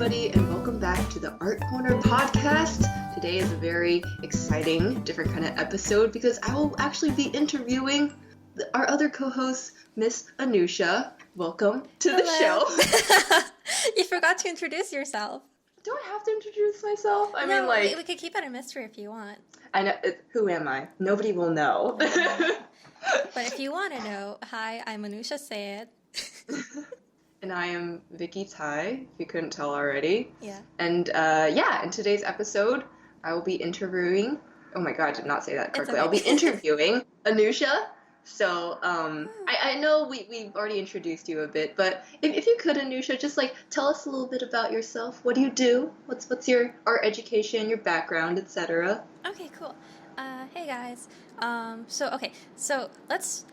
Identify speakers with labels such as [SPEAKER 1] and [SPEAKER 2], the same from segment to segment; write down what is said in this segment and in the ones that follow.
[SPEAKER 1] everybody, and welcome back to the Art Corner podcast. Today is a very exciting, different kind of episode because I will actually be interviewing our other co-host, Miss Anusha. Welcome to the show.
[SPEAKER 2] You forgot to introduce yourself.
[SPEAKER 1] Do I have to introduce myself?
[SPEAKER 2] We could keep it a mystery if you want.
[SPEAKER 1] I know. Who am I? Nobody will know.
[SPEAKER 2] But if you want to know, hi, I'm Anusha Syed.
[SPEAKER 1] And I am Vicki Tsai, if you couldn't tell already.
[SPEAKER 2] Yeah.
[SPEAKER 1] And in today's episode, I will be interviewing, oh my god, I did not say that correctly. Okay. I'll be interviewing Anusha. So, I know we've already introduced you a bit, but if you could, Anusha, just tell us a little bit about yourself. What do you do? What's your art education, your background, etc.?
[SPEAKER 2] Okay, cool. Hey guys. So let's,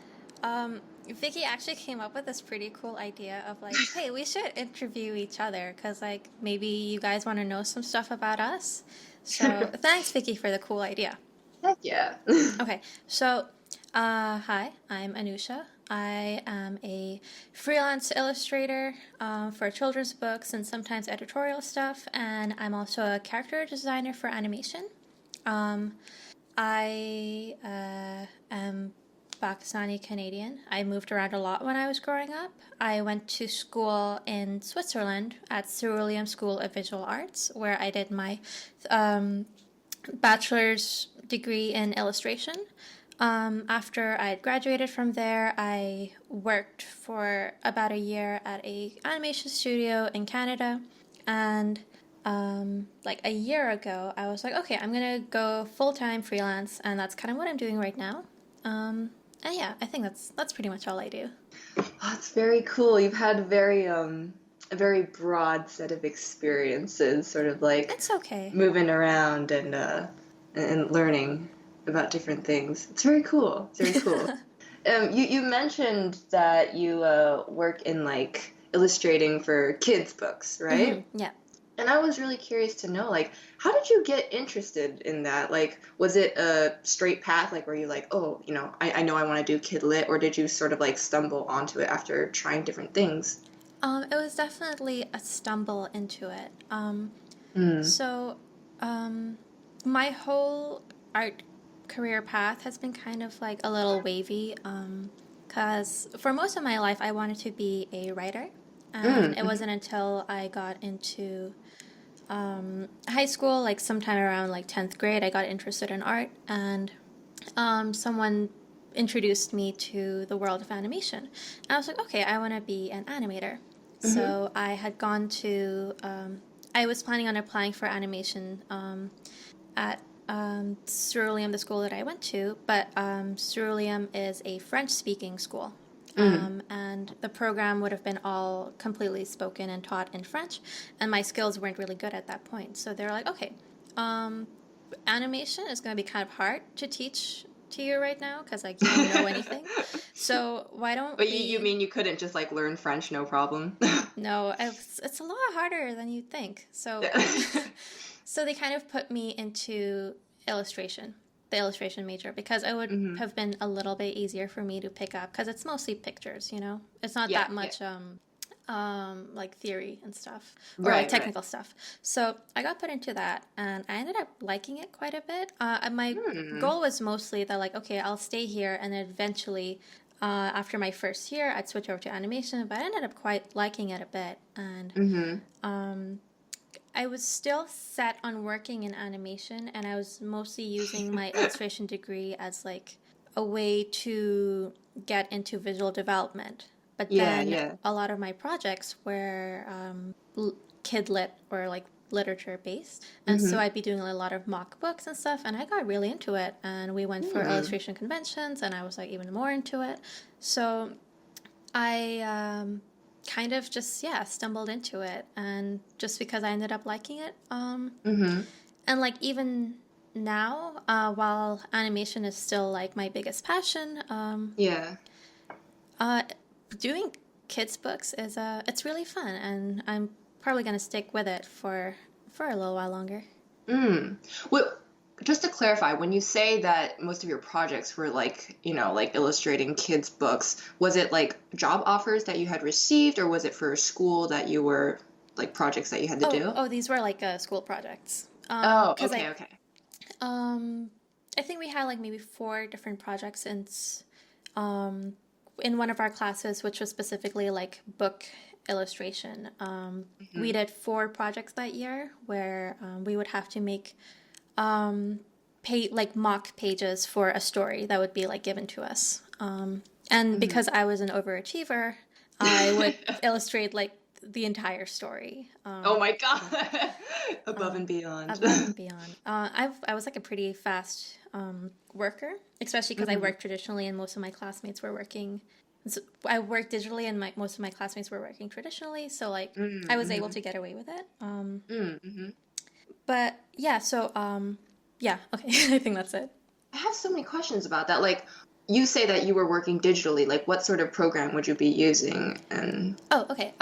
[SPEAKER 2] Vicki actually came up with this pretty cool idea of hey, we should interview each other because maybe you guys want to know some stuff about us. So thanks, Vicki, for the cool idea.
[SPEAKER 1] Heck yeah.
[SPEAKER 2] Okay, so hi, I'm Anusha. I am a freelance illustrator for children's books and sometimes editorial stuff, and I'm also a character designer for animation. I am Pakistani Canadian. I moved around a lot when I was growing up. I went to school in Switzerland at Cerulean School of Visual Arts, where I did my bachelor's degree in illustration. After I had graduated from there, I worked for about a year at a animation studio in Canada, and a year ago, I was like, okay, I'm gonna go full-time freelance, and that's kind of what I'm doing right now. And yeah, I think that's pretty much all I do.
[SPEAKER 1] Oh, that's very cool. You've had a very broad set of experiences, sort of
[SPEAKER 2] it's okay.
[SPEAKER 1] Moving around and learning about different things. It's very cool. It's very cool. You mentioned that you work in illustrating for kids' books, right?
[SPEAKER 2] Mm-hmm. Yeah.
[SPEAKER 1] And I was really curious to know, how did you get interested in that? Was it a straight path, where you I know I want to do kid lit, or did you sort of stumble onto it after trying different things?
[SPEAKER 2] It was definitely a stumble into it. So, my whole art career path has been kind of a little wavy, because for most of my life I wanted to be a writer, and it wasn't until I got into high school, sometime around 10th grade, I got interested in art, and someone introduced me to the world of animation. And I was like, okay, I want to be an animator. Mm-hmm. So I had gone to, I was planning on applying for animation at Cerulean, the school that I went to, but Cerulean is a French-speaking school. And the program would have been all completely spoken and taught in French, and my skills weren't really good at that point. So they're like, okay, animation is going to be kind of hard to teach to you right now because you don't know anything. So why don't
[SPEAKER 1] But you mean you couldn't just learn French, no problem?
[SPEAKER 2] No, it's a lot harder than you'd think. So so they kind of put me into illustration, the illustration major, because it would have been a little bit easier for me to pick up because it's mostly pictures, it's not that much theory and stuff or technical stuff. So I got put into that, and I ended up liking it quite a bit. My goal was mostly that okay, I'll stay here, and then eventually after my first year I'd switch over to animation, but I ended up quite liking it a bit, and I was still set on working in animation, and I was mostly using my illustration degree as a way to get into visual development. But then a lot of my projects were kid lit or literature based, and so I'd be doing a lot of mock books and stuff, and I got really into it, and we went for illustration conventions, and I was even more into it. So I kind of just stumbled into it, and just because I ended up liking it, and even now, while animation is still my biggest passion, doing kids books is it's really fun, and I'm probably going to stick with it for a little while longer.
[SPEAKER 1] Well, just to clarify, when you say that most of your projects were illustrating kids books, was it job offers that you had received, or was it for a school that you were like projects that you had to do?
[SPEAKER 2] Oh, these were like school projects.
[SPEAKER 1] Oh,
[SPEAKER 2] 'Cause
[SPEAKER 1] okay, okay.
[SPEAKER 2] I think we had like maybe 4 different projects um, in one of our classes, which was specifically like book illustration. We did 4 projects that year where we would have to make like mock pages for a story that would be like given to us. And because I was an overachiever, I would illustrate like the entire story.
[SPEAKER 1] Oh my God. Above and beyond.
[SPEAKER 2] Above and beyond. I was like a pretty fast worker, especially because I worked traditionally and most of my classmates were working. So I worked digitally and most of my classmates were working traditionally, so like I was able to get away with it. But yeah, so yeah, okay, I think that's it.
[SPEAKER 1] I have so many questions about that. Like, you say that you were working digitally. Like, what sort of program would you be using? And
[SPEAKER 2] Oh, okay.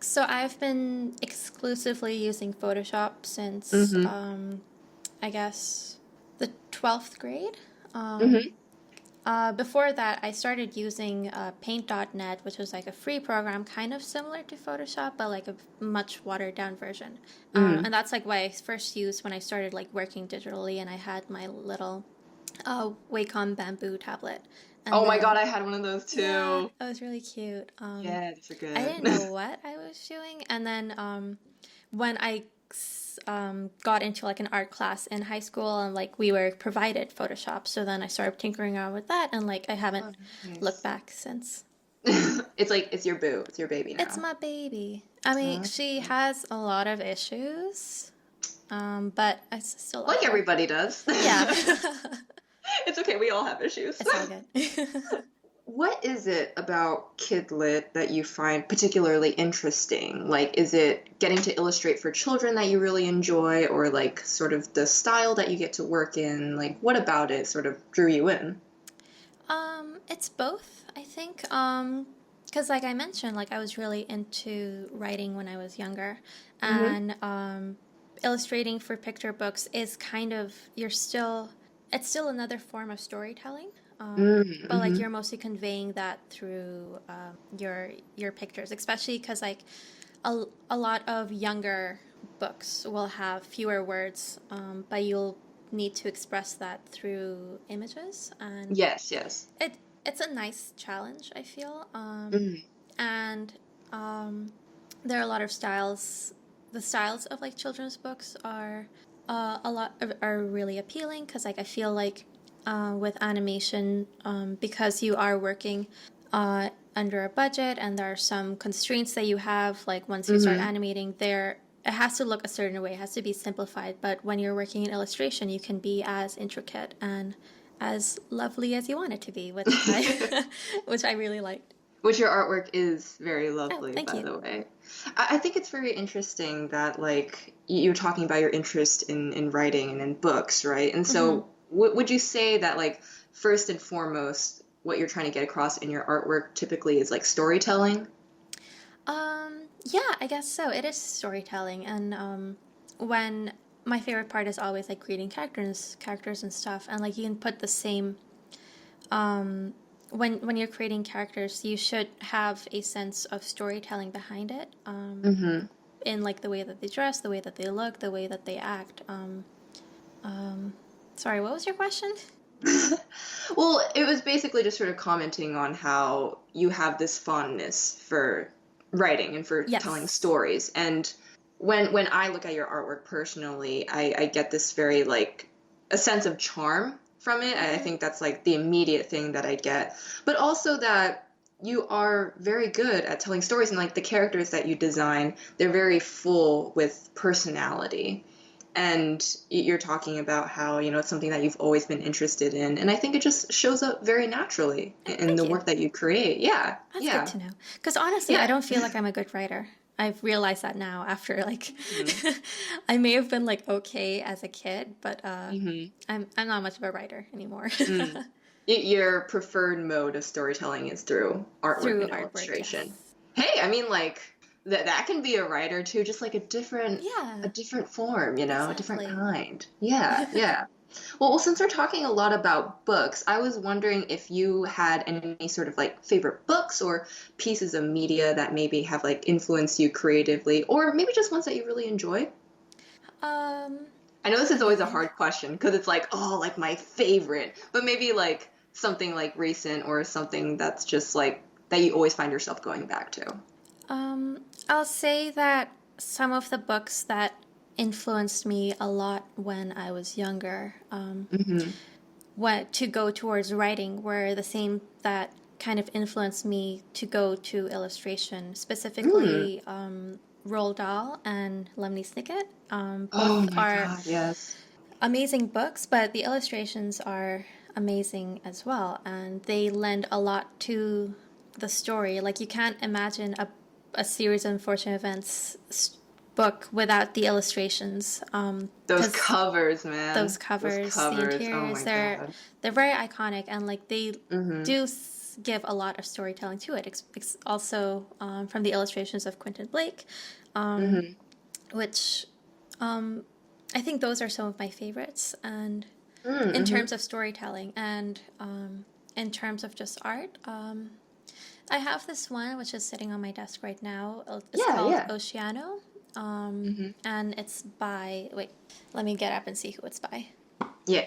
[SPEAKER 2] So I've been exclusively using Photoshop since I guess the 12th grade. Before that, I started using Paint.net, which was like a free program, kind of similar to Photoshop, but like a much watered down version. And that's like what I first used when I started like working digitally, and I had my little Wacom bamboo tablet. And
[SPEAKER 1] oh my God, I had one of those too.
[SPEAKER 2] Yeah, it was really cute.
[SPEAKER 1] Yeah, these are good.
[SPEAKER 2] I didn't know what I was doing, and then when I got into like an art class in high school, and like we were provided Photoshop, so then I started tinkering around with that, and like I haven't looked back since.
[SPEAKER 1] It's like it's your boo, it's your baby now.
[SPEAKER 2] It's my baby. I mean, she has a lot of issues, but I still love
[SPEAKER 1] like
[SPEAKER 2] her.
[SPEAKER 1] everybody does.
[SPEAKER 2] Yeah.
[SPEAKER 1] It's okay, we all have issues.
[SPEAKER 2] It's all good.
[SPEAKER 1] What is it about Kid Lit that you find particularly interesting? Like, is it getting to illustrate for children that you really enjoy, or like sort of the style that you get to work in? Like, what about it sort of drew you in?
[SPEAKER 2] It's both, I think. Because like I mentioned, like I was really into writing when I was younger, and illustrating for picture books is kind of it's still another form of storytelling. But like you're mostly conveying that through your pictures, especially because like a lot of younger books will have fewer words, but you'll need to express that through images, and
[SPEAKER 1] Yes.
[SPEAKER 2] it's a nice challenge, I feel. And there are a lot of styles. The styles of like children's books are are really appealing because like I feel like with animation, because you are working under a budget and there are some constraints that you have, like once you start animating there, it has to look a certain way, it has to be simplified, but when you're working in illustration you can be as intricate and as lovely as you want it to be, which I really liked.
[SPEAKER 1] Which your artwork is very lovely,
[SPEAKER 2] thank
[SPEAKER 1] by
[SPEAKER 2] you.
[SPEAKER 1] the way. I think it's very interesting that, like, you're talking about your interest in writing and in books, right? And so would you say that, like, first and foremost, what you're trying to get across in your artwork typically is, like, storytelling?
[SPEAKER 2] Yeah, I guess so. It is storytelling, and when my favorite part is always like creating characters and stuff, and like you can put the same when you're creating characters, you should have a sense of storytelling behind it, in like the way that they dress, the way that they look, the way that they act. Sorry, what was your question?
[SPEAKER 1] Well, it was basically just sort of commenting on how you have this fondness for writing and for telling stories. And when I look at your artwork personally, I get this very, like, a sense of charm from it. I think that's, like, the immediate thing that I get. But also that you are very good at telling stories, and, like, the characters that you design, they're very full with personality. And you're talking about how, you know, it's something that you've always been interested in. And I think it just shows up very naturally in the work that you create. Yeah.
[SPEAKER 2] That's good to know. Because honestly, I don't feel like I'm a good writer. I've realized that now after, like, I may have been, like, okay as a kid, but I'm not much of a writer anymore.
[SPEAKER 1] Your preferred mode of storytelling is through artwork and illustration. Yes. Hey, I mean, like, that can be a writer too, just like a different form, you know, a different kind. Yeah. Well, since we're talking a lot about books, I was wondering if you had any sort of like favorite books or pieces of media that maybe have like influenced you creatively, or maybe just ones that you really enjoy.
[SPEAKER 2] Um,
[SPEAKER 1] I know this is
[SPEAKER 2] Let me
[SPEAKER 1] always a
[SPEAKER 2] think.
[SPEAKER 1] hard question because it's like, oh, like my favorite, but maybe like something like recent or something that's just like that you always find yourself going back to.
[SPEAKER 2] I'll say that some of the books that influenced me a lot when I was younger,
[SPEAKER 1] Hmm.
[SPEAKER 2] what to go towards writing were the same that kind of influenced me to go to illustration,
[SPEAKER 1] Mm.
[SPEAKER 2] specifically Roald Dahl and Lemony Snicket.
[SPEAKER 1] Oh
[SPEAKER 2] Both
[SPEAKER 1] my
[SPEAKER 2] are
[SPEAKER 1] God, yes.
[SPEAKER 2] amazing books, but the illustrations are amazing as well, and they lend a lot to the story. Like you can't imagine a series of unfortunate events book without the illustrations,
[SPEAKER 1] Those
[SPEAKER 2] because
[SPEAKER 1] covers,
[SPEAKER 2] those
[SPEAKER 1] man. Those
[SPEAKER 2] covers, the
[SPEAKER 1] covers. Oh
[SPEAKER 2] interiors,
[SPEAKER 1] my
[SPEAKER 2] they're
[SPEAKER 1] God.
[SPEAKER 2] they're very iconic, and like they
[SPEAKER 1] Hmm.
[SPEAKER 2] do give a lot of storytelling to it. Also from the illustrations of Quentin Blake,
[SPEAKER 1] Hmm.
[SPEAKER 2] which I think those are some of my favorites. And in
[SPEAKER 1] Mm-hmm.
[SPEAKER 2] terms of storytelling and in terms of just art, I have this one which is sitting on my desk right now. It's
[SPEAKER 1] Yeah,
[SPEAKER 2] called
[SPEAKER 1] yeah.
[SPEAKER 2] Oceano,
[SPEAKER 1] Hmm.
[SPEAKER 2] and it's by, wait, let me get up and see who it's by.
[SPEAKER 1] Yeah.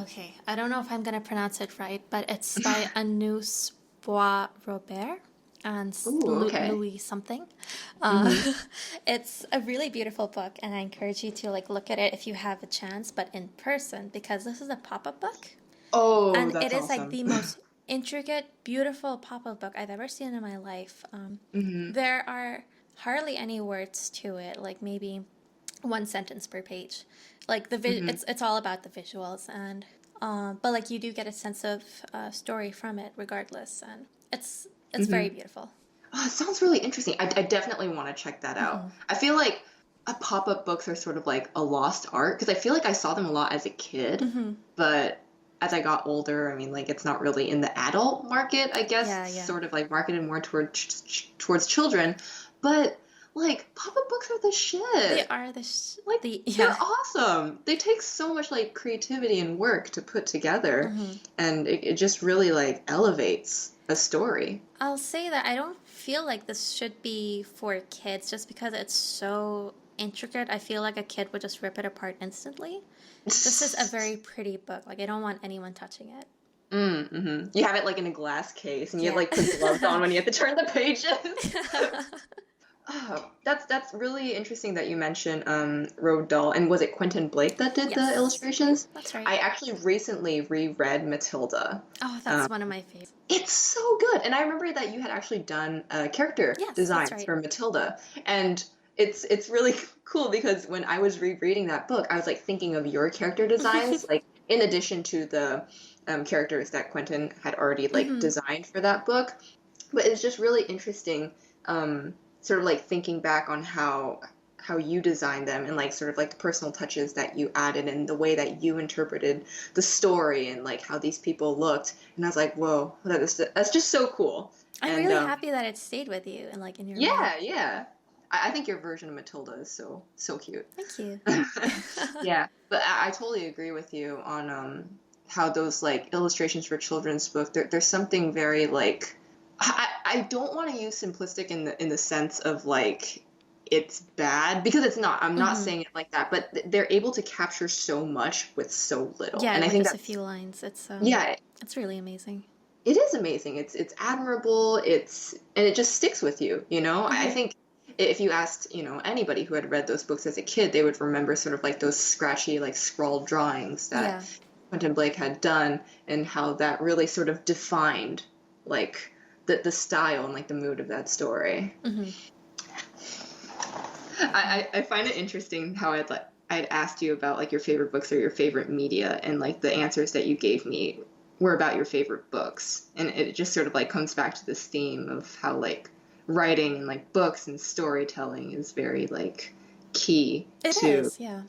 [SPEAKER 2] Okay, I don't know if I'm gonna pronounce it right, but it's by Anus Bois Robert and
[SPEAKER 1] Ooh, okay.
[SPEAKER 2] Louis something. Uh,
[SPEAKER 1] Hmm.
[SPEAKER 2] it's a really beautiful book, and I encourage you to like look at it if you have a chance, but in person because this is a pop-up book,
[SPEAKER 1] Oh,
[SPEAKER 2] and it
[SPEAKER 1] that's
[SPEAKER 2] is like
[SPEAKER 1] awesome.
[SPEAKER 2] the most intricate, beautiful pop-up book I've ever seen in my life.
[SPEAKER 1] Hmm.
[SPEAKER 2] There are hardly any words to it, like maybe one sentence per page. Like
[SPEAKER 1] Hmm.
[SPEAKER 2] it's all about the visuals, and but like you do get a sense of story from it regardless, and it's
[SPEAKER 1] Hmm.
[SPEAKER 2] very beautiful.
[SPEAKER 1] Oh, it sounds really interesting. I definitely want to check that out.
[SPEAKER 2] Mm-hmm.
[SPEAKER 1] I feel like pop-up books are sort of like a lost art because I feel like I saw them a lot as a kid,
[SPEAKER 2] Mm-hmm.
[SPEAKER 1] but as I got older, I mean, like it's not really in the adult market, I guess.
[SPEAKER 2] Yeah,
[SPEAKER 1] It's
[SPEAKER 2] yeah.
[SPEAKER 1] sort of like marketed more towards children, but like pop-up books are the
[SPEAKER 2] They
[SPEAKER 1] shit.
[SPEAKER 2] are
[SPEAKER 1] Like
[SPEAKER 2] yeah.
[SPEAKER 1] they're awesome. They take so much like creativity and work to put together,
[SPEAKER 2] Mm-hmm.
[SPEAKER 1] and it just really like elevates a story.
[SPEAKER 2] I'll say that I don't feel like this should be for kids just because it's so intricate. I feel like a kid would just rip it apart instantly. This is a very pretty book. Like I don't want anyone touching it.
[SPEAKER 1] Mm-hmm. You have it like in a glass case, and you
[SPEAKER 2] Yeah.
[SPEAKER 1] like put gloves on when you have to turn the pages. Oh, that's really interesting that you mentioned Roald Dahl. And was it Quentin Blake that did the
[SPEAKER 2] Yes,
[SPEAKER 1] illustrations?
[SPEAKER 2] that's right.
[SPEAKER 1] I actually recently reread Matilda.
[SPEAKER 2] Oh, that's
[SPEAKER 1] Um,
[SPEAKER 2] one of my favorites.
[SPEAKER 1] it's so good, and I remember that you had actually done character
[SPEAKER 2] Yes, that's
[SPEAKER 1] designs
[SPEAKER 2] right.
[SPEAKER 1] for Matilda, and it's really cool because when I was rereading that book, I was like thinking of your character designs, like in addition to the characters that Quentin had already like
[SPEAKER 2] Hmm.
[SPEAKER 1] designed for that book. But it's just really interesting, sort of like thinking back on how you designed them and like sort of like the personal touches that you added and the way that you interpreted the story and like how these people looked. And I was like, whoa, that's just so cool.
[SPEAKER 2] I'm
[SPEAKER 1] And
[SPEAKER 2] really happy that it stayed with you and like in your mind.
[SPEAKER 1] yeah, yeah. I think your version of Matilda is so cute.
[SPEAKER 2] Thank you.
[SPEAKER 1] Yeah, but I totally agree with you on how those like illustrations for children's book there's something very like I don't want to use simplistic in the sense of like it's bad because it's not. I'm not
[SPEAKER 2] Hmm.
[SPEAKER 1] saying it like that, but they're able to capture so much with so little.
[SPEAKER 2] Yeah,
[SPEAKER 1] And I
[SPEAKER 2] with
[SPEAKER 1] think
[SPEAKER 2] just a
[SPEAKER 1] that's
[SPEAKER 2] few lines.
[SPEAKER 1] yeah,
[SPEAKER 2] It's really amazing.
[SPEAKER 1] it is amazing. It's admirable. And it just sticks with you, you know? I
[SPEAKER 2] Hmm.
[SPEAKER 1] think if you asked, anybody who had read those books as a kid, they would remember sort of like those scratchy, like scrawled drawings that
[SPEAKER 2] Yeah.
[SPEAKER 1] Quentin Blake had done and how that really sort of defined like the style and like the mood of that story.
[SPEAKER 2] Hmm.
[SPEAKER 1] I find it interesting how I'd asked you about like your favorite books or your favorite media and like the answers that you gave me were about your favorite books. And it just sort of like comes back to this theme of how like writing and like books and storytelling is very like key
[SPEAKER 2] It
[SPEAKER 1] to
[SPEAKER 2] is, yeah.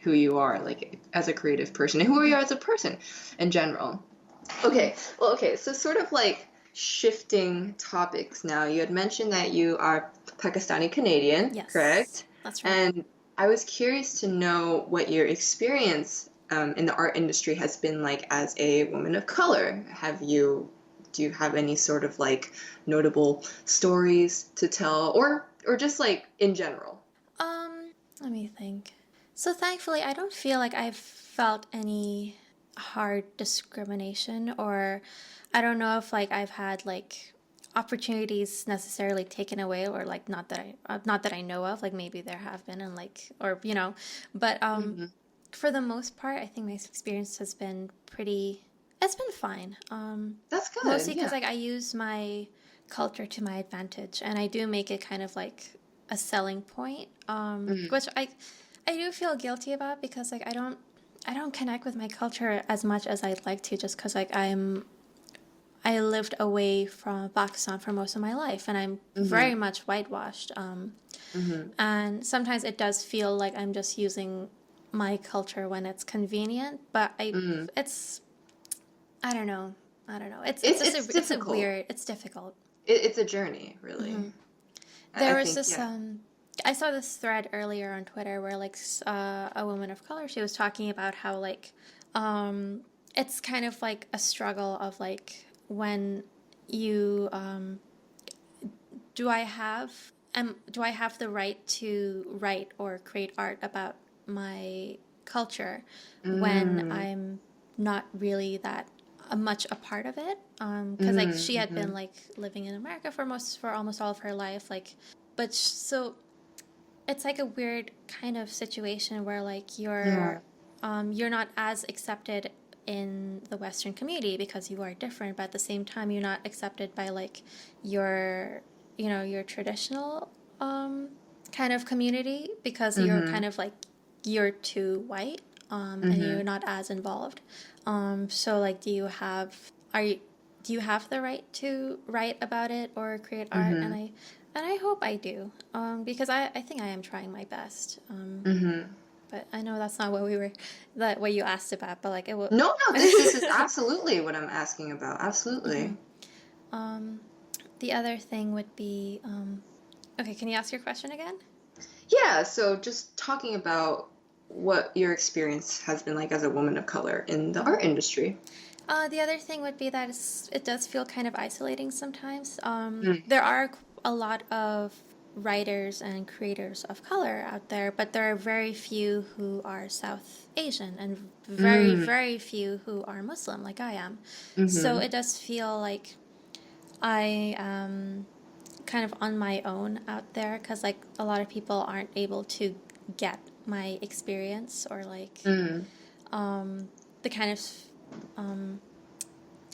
[SPEAKER 1] who you are like as a creative person and who you
[SPEAKER 2] Hmm.
[SPEAKER 1] are as a person in general.
[SPEAKER 2] Hmm.
[SPEAKER 1] Okay, so sort of like shifting topics now. You had mentioned that you are Pakistani Canadian,
[SPEAKER 2] Yes,
[SPEAKER 1] correct?
[SPEAKER 2] that's right.
[SPEAKER 1] And I was curious to know what your experience in the art industry has been like as a woman of color. Do you have any sort of like notable stories to tell, or just like in general?
[SPEAKER 2] Let me think. So thankfully, I don't feel like I've felt any hard discrimination, or I don't know if like I've had like opportunities necessarily taken away, or like not that I know of. Like maybe there have been, and like, or you know, but
[SPEAKER 1] Hmm.
[SPEAKER 2] for the most part, I think my experience has been pretty. It's been fine.
[SPEAKER 1] That's good.
[SPEAKER 2] Mostly because
[SPEAKER 1] Yeah.
[SPEAKER 2] like I use my culture to my advantage, and I do make it kind of like a selling point,
[SPEAKER 1] Mm.
[SPEAKER 2] which I do feel guilty about because like I don't connect with my culture as much as I'd like to, just because like I lived away from Pakistan for most of my life, and I'm
[SPEAKER 1] Hmm.
[SPEAKER 2] very much whitewashed.
[SPEAKER 1] Hmm.
[SPEAKER 2] And sometimes it does feel like I'm just using my culture when it's convenient, but
[SPEAKER 1] Mm.
[SPEAKER 2] it's I don't know. I don't know.
[SPEAKER 1] It's
[SPEAKER 2] It's a
[SPEAKER 1] difficult.
[SPEAKER 2] weird. It's difficult.
[SPEAKER 1] It's a journey, really. I
[SPEAKER 2] There was
[SPEAKER 1] think,
[SPEAKER 2] this
[SPEAKER 1] yeah.
[SPEAKER 2] I saw this thread earlier on Twitter where like a woman of color, she was talking about how like it's kind of like a struggle of like when you do I have do I have the right to write or create art about my culture when
[SPEAKER 1] Mm.
[SPEAKER 2] I'm not really that much a part of it? Because like
[SPEAKER 1] Mm.
[SPEAKER 2] she had
[SPEAKER 1] Hmm.
[SPEAKER 2] been like living in America for almost all of her life, like, but so it's like a weird kind of situation where like
[SPEAKER 1] Yeah.
[SPEAKER 2] you're not as accepted in the Western community because you are different, but at the same time you're not accepted by like your your traditional kind of community because you're
[SPEAKER 1] Hmm.
[SPEAKER 2] kind of like you're too white and
[SPEAKER 1] Hmm.
[SPEAKER 2] you're not as involved. So like do you have the right to write about it or create art?
[SPEAKER 1] Hmm.
[SPEAKER 2] And I hope I do, because I think I am trying my best.
[SPEAKER 1] Hmm.
[SPEAKER 2] But I know that's not what we were, that what you asked about. But like it will.
[SPEAKER 1] No, no, this is absolutely what I'm asking about. Absolutely.
[SPEAKER 2] um, the other thing would be, okay. Can you ask your question again?
[SPEAKER 1] Yeah, so just talking about what your experience has been like as a woman of color in the art industry.
[SPEAKER 2] The other thing would be that it does feel kind of isolating sometimes.
[SPEAKER 1] Mm.
[SPEAKER 2] There are a lot of writers and creators of color out there, but there are very few who are South Asian and very,
[SPEAKER 1] Mm.
[SPEAKER 2] very few who are Muslim, like I am. So
[SPEAKER 1] Mm-hmm.
[SPEAKER 2] it does feel like I am kind of on my own out there because, like, a lot of people aren't able to get my experience or, like,
[SPEAKER 1] Mm.
[SPEAKER 2] the kind of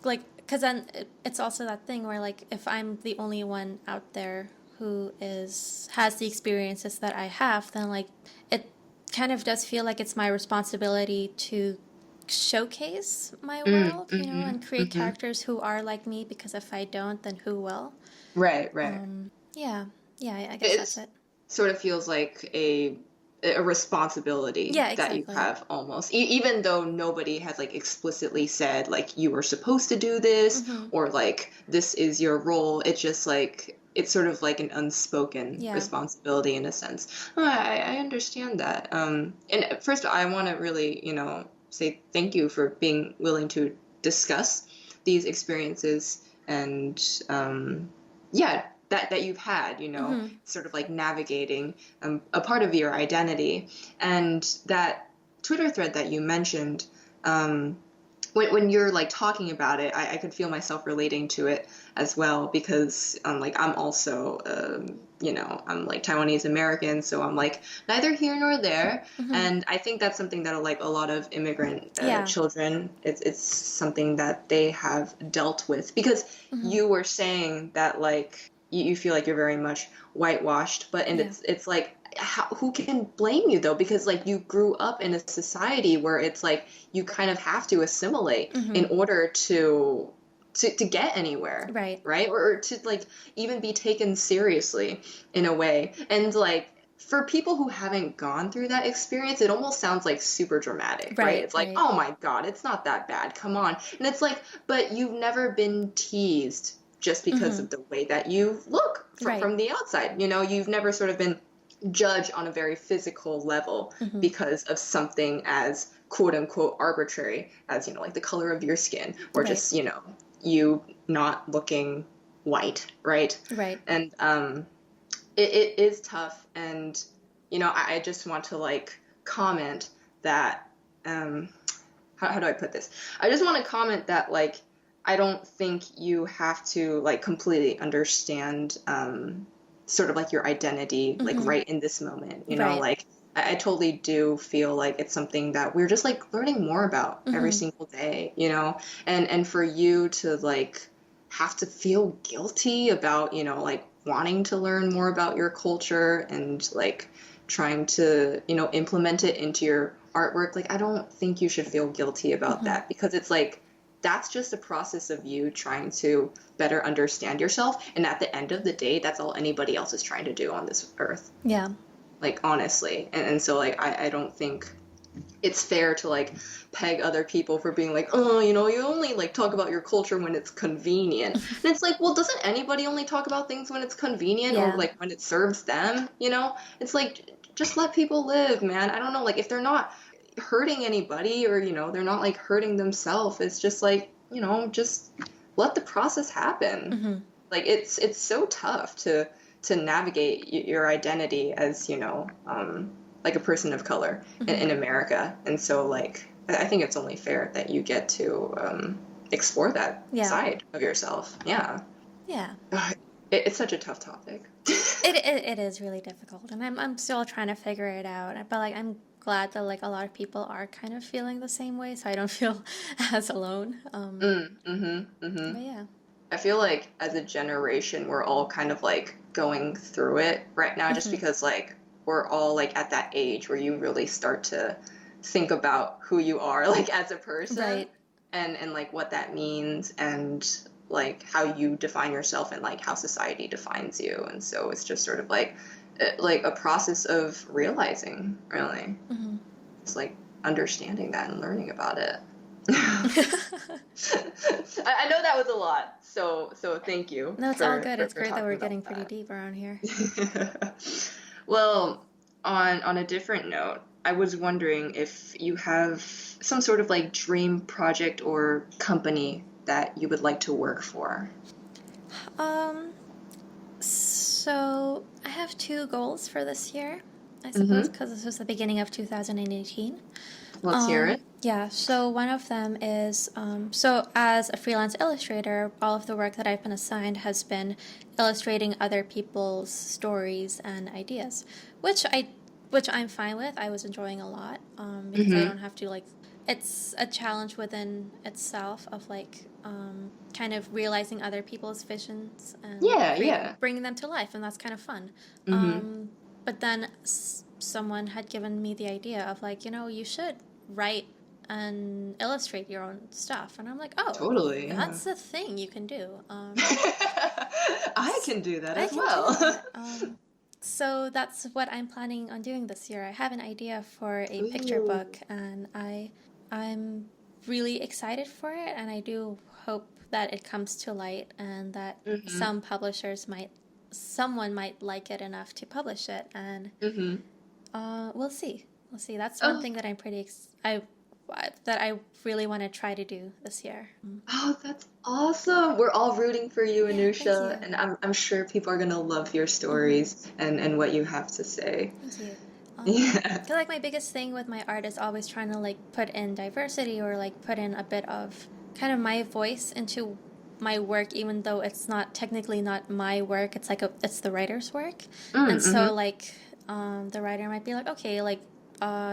[SPEAKER 2] like because then it's also that thing where like if I'm the only one out there who is has the experiences that I have, then like it kind of does feel like it's my responsibility to showcase my
[SPEAKER 1] Mm.
[SPEAKER 2] world, you know,
[SPEAKER 1] Mm-hmm.
[SPEAKER 2] and create
[SPEAKER 1] Mm-hmm.
[SPEAKER 2] characters who are like me, because if I don't, then who will?
[SPEAKER 1] Right, right.
[SPEAKER 2] Yeah, yeah, I guess
[SPEAKER 1] It
[SPEAKER 2] that's it.
[SPEAKER 1] sort of feels like a responsibility
[SPEAKER 2] Yeah,
[SPEAKER 1] that you
[SPEAKER 2] exactly.
[SPEAKER 1] have almost, even though nobody has like explicitly said like you were supposed to do this
[SPEAKER 2] Mm-hmm.
[SPEAKER 1] or like this is your role. It's just like it's sort of like an unspoken
[SPEAKER 2] Yeah.
[SPEAKER 1] responsibility in a sense. Oh, I understand that. And first I want to really, say thank you for being willing to discuss these experiences and yeah, that you've had,
[SPEAKER 2] Mm-hmm.
[SPEAKER 1] sort of like navigating a part of your identity. And that Twitter thread that you mentioned, when you're like talking about it, I could feel myself relating to it as well because like I'm also I'm like Taiwanese American, so I'm like neither here nor there.
[SPEAKER 2] Mm-hmm.
[SPEAKER 1] And I think that's something that like a lot of immigrant
[SPEAKER 2] Yeah.
[SPEAKER 1] children, it's something that they have dealt with because
[SPEAKER 2] Mm-hmm.
[SPEAKER 1] you were saying that like you feel like you're very much whitewashed, but and
[SPEAKER 2] Yeah.
[SPEAKER 1] it's like who can blame you though? Because like you grew up in a society where it's like you kind of have to assimilate in
[SPEAKER 2] Mm-hmm.
[SPEAKER 1] order to get anywhere,
[SPEAKER 2] Right.
[SPEAKER 1] right? Or to like even be taken seriously in a way. And like for people who haven't gone through that experience, it almost sounds like super dramatic, right?
[SPEAKER 2] Right.
[SPEAKER 1] It's like,
[SPEAKER 2] Right.
[SPEAKER 1] oh my God, it's not that bad. Come on. And it's like, but you've never been teased just because
[SPEAKER 2] Mm-hmm.
[SPEAKER 1] of the way that you look
[SPEAKER 2] Right.
[SPEAKER 1] from the outside. You've never sort of been judge on a very physical level
[SPEAKER 2] Mm-hmm.
[SPEAKER 1] because of something as quote unquote arbitrary as, like the color of your skin or
[SPEAKER 2] Right.
[SPEAKER 1] just, you not looking white, right?
[SPEAKER 2] Right.
[SPEAKER 1] And it is tough. And, I just want to like comment that, how do I put this? I just want to comment that like, I don't think you have to like completely understand sort of like your identity like
[SPEAKER 2] Mm-hmm.
[SPEAKER 1] right in this moment,
[SPEAKER 2] Right.
[SPEAKER 1] like I totally do feel like it's something that we're just like learning more about every
[SPEAKER 2] Mm-hmm.
[SPEAKER 1] single day, and for you to like have to feel guilty about, like wanting to learn more about your culture and like trying to, implement it into your artwork, like I don't think you should feel guilty about
[SPEAKER 2] Mm-hmm.
[SPEAKER 1] that because it's like that's just a process of you trying to better understand yourself. And at the end of the day, that's all anybody else is trying to do on this earth.
[SPEAKER 2] Yeah.
[SPEAKER 1] Like, honestly. And so, like, I don't think it's fair to, like, peg other people for being like, oh, you only, like, talk about your culture when it's convenient. And it's like, well, doesn't anybody only talk about things when it's convenient or,
[SPEAKER 2] Yeah.
[SPEAKER 1] like, when it serves them, It's like, just let people live, man. I don't know, like, if they're not hurting anybody or they're not like hurting themselves, it's just like just let the process happen.
[SPEAKER 2] Mm-hmm.
[SPEAKER 1] Like it's so tough to navigate your identity as like a person of color
[SPEAKER 2] Mm-hmm.
[SPEAKER 1] in America. And so like I think it's only fair that you get to explore that
[SPEAKER 2] Yeah.
[SPEAKER 1] side of yourself. Yeah.
[SPEAKER 2] Yeah.
[SPEAKER 1] It's such a tough topic.
[SPEAKER 2] It is really difficult, and I'm still trying to figure it out. But like I'm glad that like a lot of people are kind of feeling the same way, so I don't feel as alone. But yeah.
[SPEAKER 1] I feel like as a generation, we're all kind of like going through it right now just
[SPEAKER 2] Mm-hmm.
[SPEAKER 1] because like we're all like at that age where you really start to think about who you are like as a person
[SPEAKER 2] Right.
[SPEAKER 1] and like what that means and like how you define yourself and like how society defines you. And so it's just sort of like a process of realizing, really.
[SPEAKER 2] Mm-hmm.
[SPEAKER 1] It's like understanding that and learning about it. I know that was a lot, so thank you
[SPEAKER 2] No, it's all good. It's
[SPEAKER 1] for
[SPEAKER 2] great that
[SPEAKER 1] talking
[SPEAKER 2] we're
[SPEAKER 1] about
[SPEAKER 2] getting pretty
[SPEAKER 1] that.
[SPEAKER 2] deep around here.
[SPEAKER 1] Well, on a different note, I was wondering if you have some sort of like dream project or company that you would like to work for.
[SPEAKER 2] Um, so I have two goals for this year, I suppose,
[SPEAKER 1] Mm-hmm.
[SPEAKER 2] because this was the beginning of 2018.
[SPEAKER 1] Let's hear it.
[SPEAKER 2] Yeah, so one of them is so as a freelance illustrator, all of the work that I've been assigned has been illustrating other people's stories and ideas, which I'm fine with. I was enjoying a lot because I
[SPEAKER 1] Mm-hmm.
[SPEAKER 2] don't have to like. It's a challenge within itself of like kind of realizing other people's visions and
[SPEAKER 1] Yeah, yeah.
[SPEAKER 2] bringing them to life, and that's kind of fun.
[SPEAKER 1] Mm-hmm.
[SPEAKER 2] But then someone had given me the idea of like, you should write and illustrate your own stuff. And I'm like, oh,
[SPEAKER 1] Totally, yeah.
[SPEAKER 2] that's a thing you can do.
[SPEAKER 1] I can do that
[SPEAKER 2] I
[SPEAKER 1] as
[SPEAKER 2] can do
[SPEAKER 1] well.
[SPEAKER 2] that. So that's what I'm planning on doing this year. I have an idea for a picture
[SPEAKER 1] Ooh.
[SPEAKER 2] book, and I'm really excited for it, and I do hope that it comes to light and that
[SPEAKER 1] Mm-hmm.
[SPEAKER 2] someone might like it enough to publish it, and
[SPEAKER 1] Mm-hmm.
[SPEAKER 2] we'll see. We'll see. That's one
[SPEAKER 1] Oh,
[SPEAKER 2] thing that that I really want to try to do this year.
[SPEAKER 1] oh, that's awesome. We're all rooting for you,
[SPEAKER 2] Yeah, thank
[SPEAKER 1] Anusha,
[SPEAKER 2] you.
[SPEAKER 1] and I'm sure people are gonna love your
[SPEAKER 2] Mm-hmm.
[SPEAKER 1] stories and what you have to say.
[SPEAKER 2] Thank you.
[SPEAKER 1] Yeah.
[SPEAKER 2] I feel like my biggest thing with my art is always trying to like put in diversity or like put in a bit of kind of my voice into my work, even though it's not technically not my work. It's like it's the writer's work, and
[SPEAKER 1] Mm-hmm.
[SPEAKER 2] so like the writer might be like, okay, like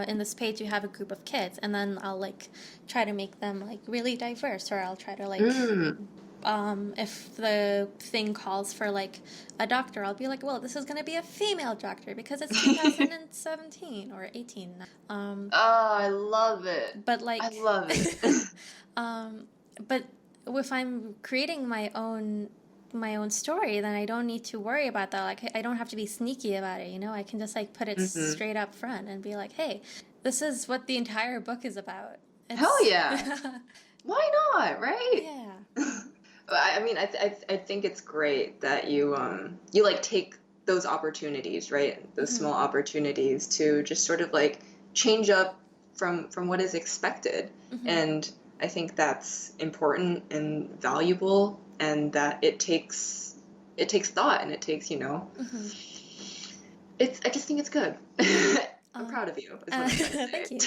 [SPEAKER 2] in this page you have a group of kids, and then I'll like try to make them like really diverse, or I'll try to like
[SPEAKER 1] Mm.
[SPEAKER 2] if the thing calls for like a doctor, I'll be like, well, this is going to be a female doctor because it's 2017 or 18.
[SPEAKER 1] Oh, I love it.
[SPEAKER 2] But
[SPEAKER 1] I
[SPEAKER 2] like,
[SPEAKER 1] love it.
[SPEAKER 2] um, but if I'm creating my own story, then I don't need to worry about that. Like, I don't have to be sneaky about it. I can just like put it
[SPEAKER 1] Mm-hmm.
[SPEAKER 2] straight up front and be like, hey, this is what the entire book is about.
[SPEAKER 1] Hell
[SPEAKER 2] It's
[SPEAKER 1] yeah. Why not, right?
[SPEAKER 2] yeah.
[SPEAKER 1] I mean, I think it's great that you like take those opportunities, right? Those small opportunities to just sort of like change up from what is expected. And I think that's important and valuable, and that it takes thought, and it takes, I just think it's good. I'm proud of you, is what I'm trying to say.
[SPEAKER 2] Thank you.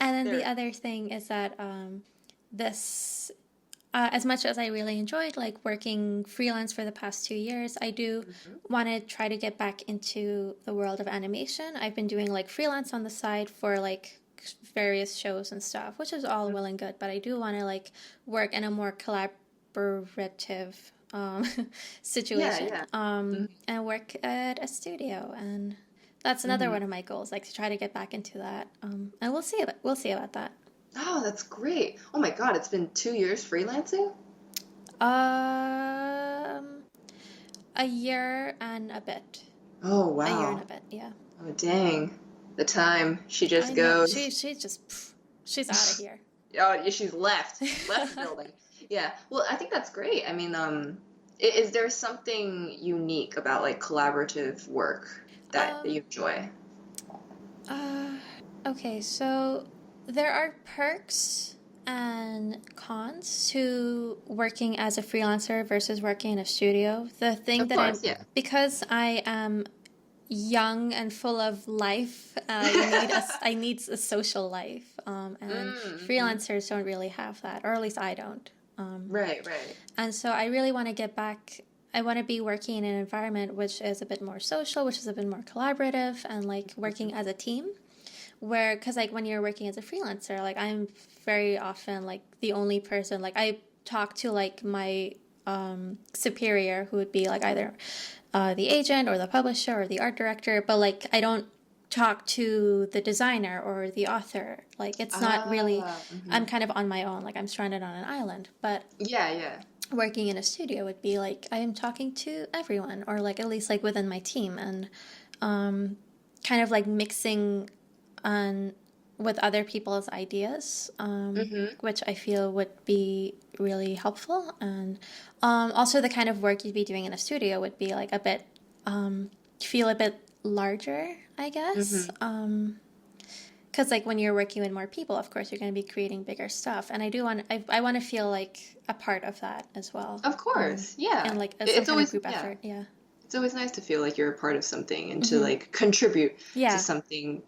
[SPEAKER 2] And then the other thing is that this, as much as I really enjoyed like working freelance for the past 2 years, I do want to try to get back into the world of animation. I've been doing like freelance on the side for like various shows and stuff, which is all well and good, but I do want to like work in a more collaborative situation, and work at a studio, and that's another one of my goals, like to try to get back into that. And we'll see about that.
[SPEAKER 1] Oh, that's great. Oh my God, it's been 2 years freelancing?
[SPEAKER 2] A year and a bit.
[SPEAKER 1] Oh, wow.
[SPEAKER 2] A year and a bit, yeah.
[SPEAKER 1] Oh, dang. The time. She just goes.
[SPEAKER 2] She's out of here.
[SPEAKER 1] Oh, she's left the building. Yeah. Well, I think that's great. I mean, is there something unique about like collaborative work that you enjoy?
[SPEAKER 2] Okay, so there are perks and cons to working as a freelancer versus working in a studio. The thing because I am young and full of life, I need a social life, and freelancers don't really have that, or at least I don't.
[SPEAKER 1] Right.
[SPEAKER 2] And so I really want to get back. I want to be working in an environment which is a bit more social, which is a bit more collaborative, and like working as a team. Where, because like when you're working as a freelancer, like I'm very often like the only person. Like I talk to like my superior, who would be like either the agent or the publisher or the art director, but like I don't talk to the designer or the author. Like it's not really. I'm kind of on my own. Like I'm stranded on an island. But working in a studio would be like I am talking to everyone, or like at least like within my team, and kind of like mixing on with other people's ideas, which I feel would be really helpful. And also the kind of work you'd be doing in a studio would be like a bit feel a bit larger, I guess. Because like when you're working with more people, of course you're going to be creating bigger stuff, and I want to feel like a part of that as well.
[SPEAKER 1] Of course, and
[SPEAKER 2] like it's always group effort.
[SPEAKER 1] It's always nice to feel like you're a part of something and to like contribute to something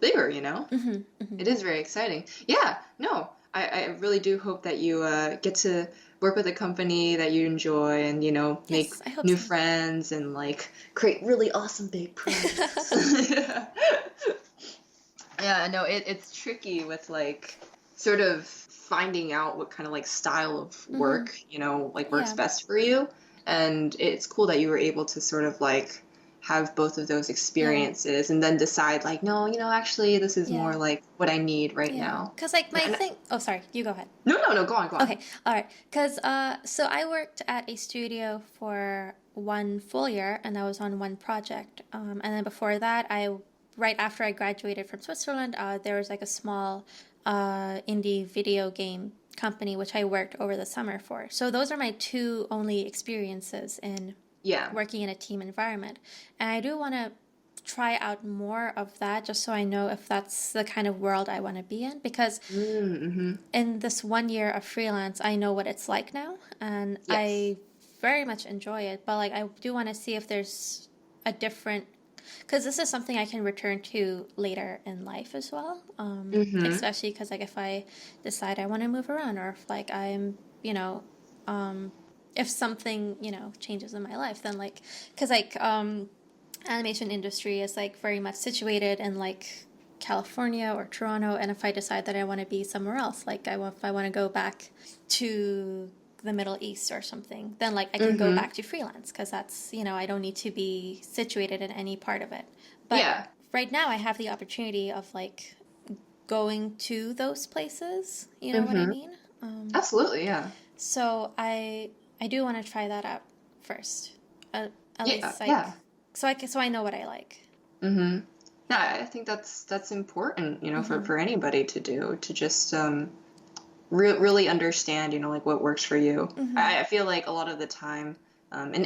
[SPEAKER 1] bigger. It is very exciting. I really do hope that you get to work with a company that you enjoy, and make new friends, and like create really awesome big projects. Yeah, no, it's tricky with like sort of finding out what kind of like style of work, like works best for you. And it's cool that you were able to sort of like have both of those experiences and then decide like, no, actually this is more like what I need right now.
[SPEAKER 2] Because like my thing, oh, sorry, you go ahead.
[SPEAKER 1] No, go on.
[SPEAKER 2] Okay, all right. Because so I worked at a studio for 1 full year, and I was on one project. And then before that, right after I graduated from Switzerland, there was like a small indie video game company which I worked over the summer for. So those are my 2 only experiences in working in a team environment. And I do want to try out more of that, just so I know if that's the kind of world I want to be in, because in this 1 year of freelance I know what it's like now, and I very much enjoy it. But like I do want to see if there's a different, because this is something I can return to later in life as well, especially because like if I decide I want to move around, or if like I'm if something changes in my life, then like, because like animation industry is like very much situated in like California or Toronto, and if I decide that I want to be somewhere else, like if I want to go back to the Middle East or something, then like I can go back to freelance, because that's I don't need to be situated in any part of it. But right now I have the opportunity of like going to those places, you know what I mean?
[SPEAKER 1] Absolutely, yeah.
[SPEAKER 2] So I do want to try that out first, at least like so I know what I like. Yeah,
[SPEAKER 1] I think that's important, for anybody to do, to just really understand, like what works for you. I feel like a lot of the time, and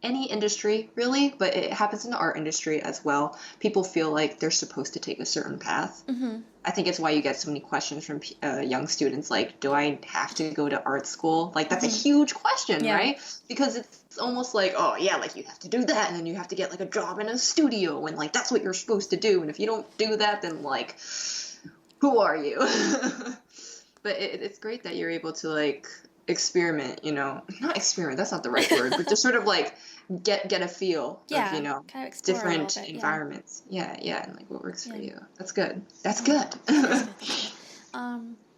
[SPEAKER 1] any industry really, but it happens in the art industry as well. People feel like they're supposed to take a certain path.
[SPEAKER 2] Mm-hmm.
[SPEAKER 1] I think it's why you get so many questions from young students like, do I have to go to art school? Like, that's a huge question,
[SPEAKER 2] Yeah.
[SPEAKER 1] right? Because it's almost like, oh, yeah, like you have to do that, and then you have to get like a job in a studio, and like that's what you're supposed to do. And if you don't do that, then like, who are you? But it's great that you're able to like experiment, not experiment, that's not the right word, but just sort of like get a feel of,
[SPEAKER 2] kind of explore
[SPEAKER 1] different
[SPEAKER 2] a little bit,
[SPEAKER 1] environments. Yeah, and like what works for
[SPEAKER 2] Yeah.
[SPEAKER 1] you. That's good. That's good.
[SPEAKER 2] That's good.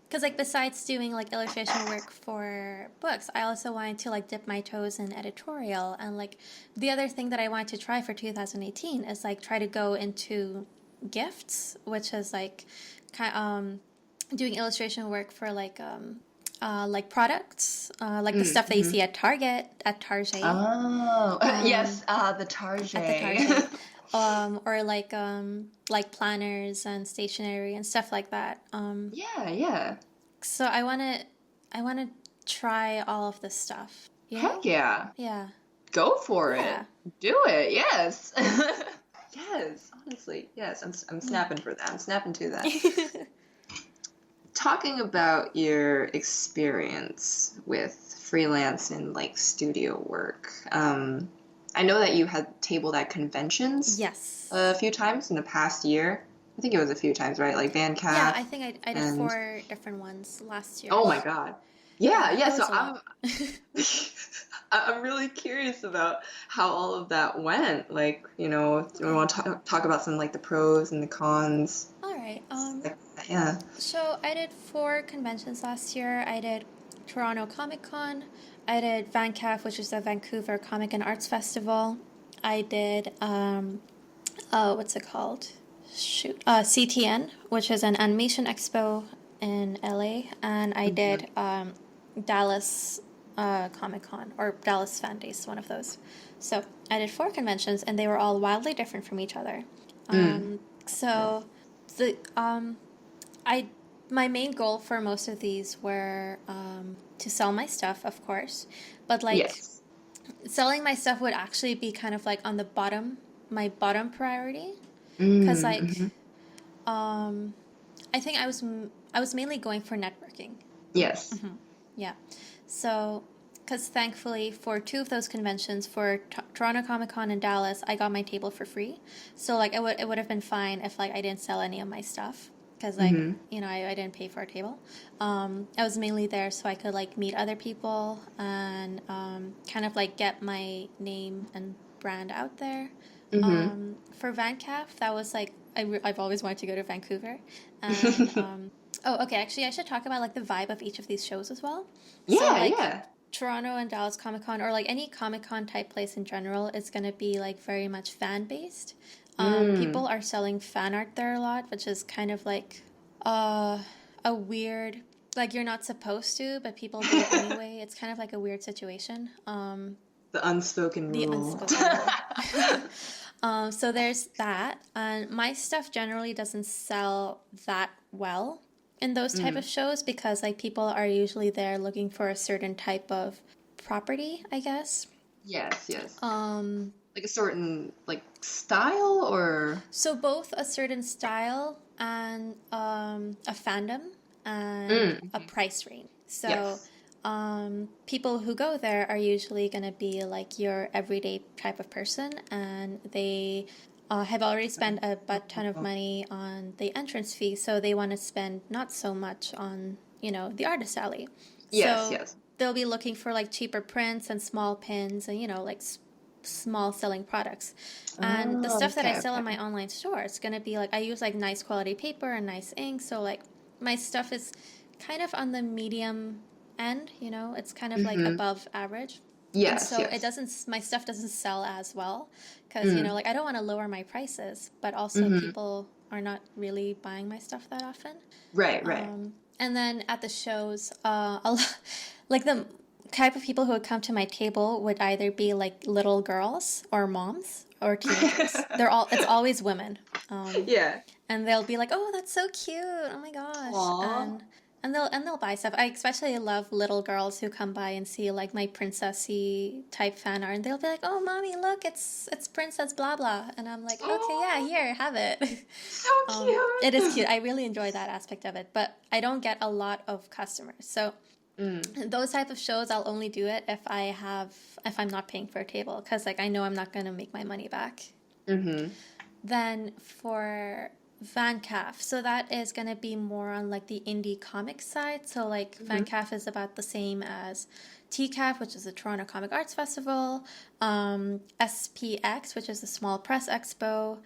[SPEAKER 2] Because like besides doing like illustration work for books, I also wanted to like dip my toes in editorial, and like the other thing that I wanted to try for 2018 is like try to go into gifts, which is like doing illustration work for like products, like the stuff that you see at Target, at Target.
[SPEAKER 1] Oh, yes, the Target.
[SPEAKER 2] At the Target. Or like planners and stationery and stuff like that.
[SPEAKER 1] Yeah.
[SPEAKER 2] So I wanna try all of this stuff.
[SPEAKER 1] Heck yeah.
[SPEAKER 2] Yeah.
[SPEAKER 1] Go for
[SPEAKER 2] Yeah.
[SPEAKER 1] it. Do it. Yes. Yes. Honestly, yes. I'm snapping for that. I'm snapping to that. Talking about your experience with freelance and like studio work, I know that you had tabled at conventions.
[SPEAKER 2] Yes.
[SPEAKER 1] A few times in the past year. I think it was a few times, right? Like VanCaf.
[SPEAKER 2] Yeah, I think I did 4 different ones last year.
[SPEAKER 1] Oh my God. Yeah. So I'm really curious about how all of that went. Like, we want to talk about some like the pros and the cons.
[SPEAKER 2] All right.
[SPEAKER 1] Yeah.
[SPEAKER 2] So I did 4 conventions last year. I did Toronto Comic Con. I did VanCaf, which is the Vancouver Comic and Arts Festival. I did what's it called? CTN, which is an animation expo in LA, and I did Dallas Comic Con or Dallas Fan Days, one of those. So I did 4 conventions, and they were all wildly different from each other. So the my main goal for most of these were to sell my stuff, of course, but like selling my stuff would actually be kind of like on my bottom priority, because like I think I was mainly going for networking.
[SPEAKER 1] Yes.
[SPEAKER 2] Yeah. So, because thankfully for 2 of those conventions, for Toronto Comic Con and Dallas, I got my table for free. So like it would have been fine if like I didn't sell any of my stuff, because like I didn't pay for a table. I was mainly there so I could like meet other people and kind of like get my name and brand out there. For VanCaf, that was like I've always wanted to go to Vancouver, and oh, okay. Actually, I should talk about like the vibe of each of these shows as well.
[SPEAKER 1] Yeah.
[SPEAKER 2] Toronto and Dallas Comic Con, or like any Comic Con type place in general, is going to be like very much fan based. People are selling fan art there a lot, which is kind of like a weird, like you're not supposed to, but people do it anyway. It's kind of like a weird situation.
[SPEAKER 1] The unspoken rule.
[SPEAKER 2] So there's that. And my stuff generally doesn't sell that well in those type of shows, because like people are usually there looking for a certain type of property, I guess.
[SPEAKER 1] Yes. Like a certain like style, or
[SPEAKER 2] so both a certain style and a fandom and a price range. So people who go there are usually going to be like your everyday type of person, and they have already spent a butt ton of money on the entrance fee, so they want to spend not so much on, the artist alley.
[SPEAKER 1] Yes.
[SPEAKER 2] They'll be looking for like cheaper prints and small pins and, like small selling products. And the stuff that I sell in my online store, it's going to be like, I use like nice quality paper and nice ink. So like my stuff is kind of on the medium end, it's kind of like above average.
[SPEAKER 1] Yes.
[SPEAKER 2] And so my stuff doesn't sell as well, because, like I don't want to lower my prices, but also people are not really buying my stuff that often.
[SPEAKER 1] Right.
[SPEAKER 2] And then at the shows, like the type of people who would come to my table would either be like little girls or moms or teenagers. It's always women. And they'll be like, "Oh, that's so cute. Oh my gosh."
[SPEAKER 1] Aww.
[SPEAKER 2] And they'll buy stuff. I especially love little girls who come by and see like my princessy type fan art, and they'll be like, "Oh, mommy, look, it's Princess blah blah," and I'm like, "Okay, yeah,
[SPEAKER 1] Oh,
[SPEAKER 2] here, have it."
[SPEAKER 1] so cute.
[SPEAKER 2] It is cute. I really enjoy that aspect of it, but I don't get a lot of customers. So those type of shows, I'll only do it if I'm not paying for a table, because like I know I'm not gonna make my money back.
[SPEAKER 1] Mm-hmm.
[SPEAKER 2] Then for VanCaf, so that is going to be more on like the indie comic side. So like VanCaf is about the same as TCAF, which is the Toronto Comic Arts Festival, SPX, which is the Small Press Expo,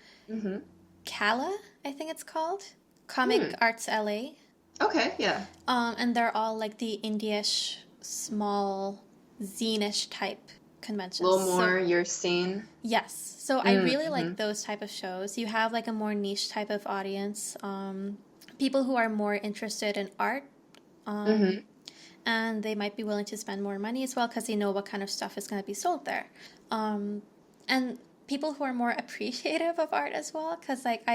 [SPEAKER 2] CALA, I think it's called, Comic Arts LA.
[SPEAKER 1] Okay, yeah.
[SPEAKER 2] And they're all like the indie-ish, small, zine-ish type conventions.
[SPEAKER 1] A little more your scene.
[SPEAKER 2] Yes. So I really like those type of shows. You have like a more niche type of audience, people who are more interested in art, and they might be willing to spend more money as well because they know what kind of stuff is going to be sold there. And people who are more appreciative of art as well, because like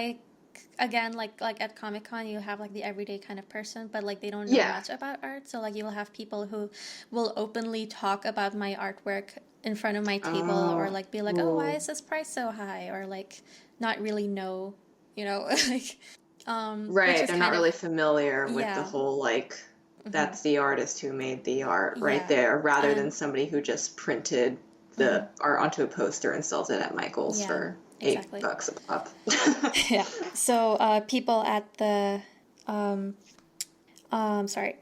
[SPEAKER 2] again, like at Comic-Con, you have like the everyday kind of person, but like they don't know much about art. So like you will have people who will openly talk about my artwork in front of my table, or like be like, "Oh, why is this price so high?" Or like not really know, like
[SPEAKER 1] right, they're not really familiar with the whole like that's the artist who made the art right there, rather than somebody who just printed the art onto a poster and sells it at Michael's for $8 a pop.
[SPEAKER 2] Yeah. So people at the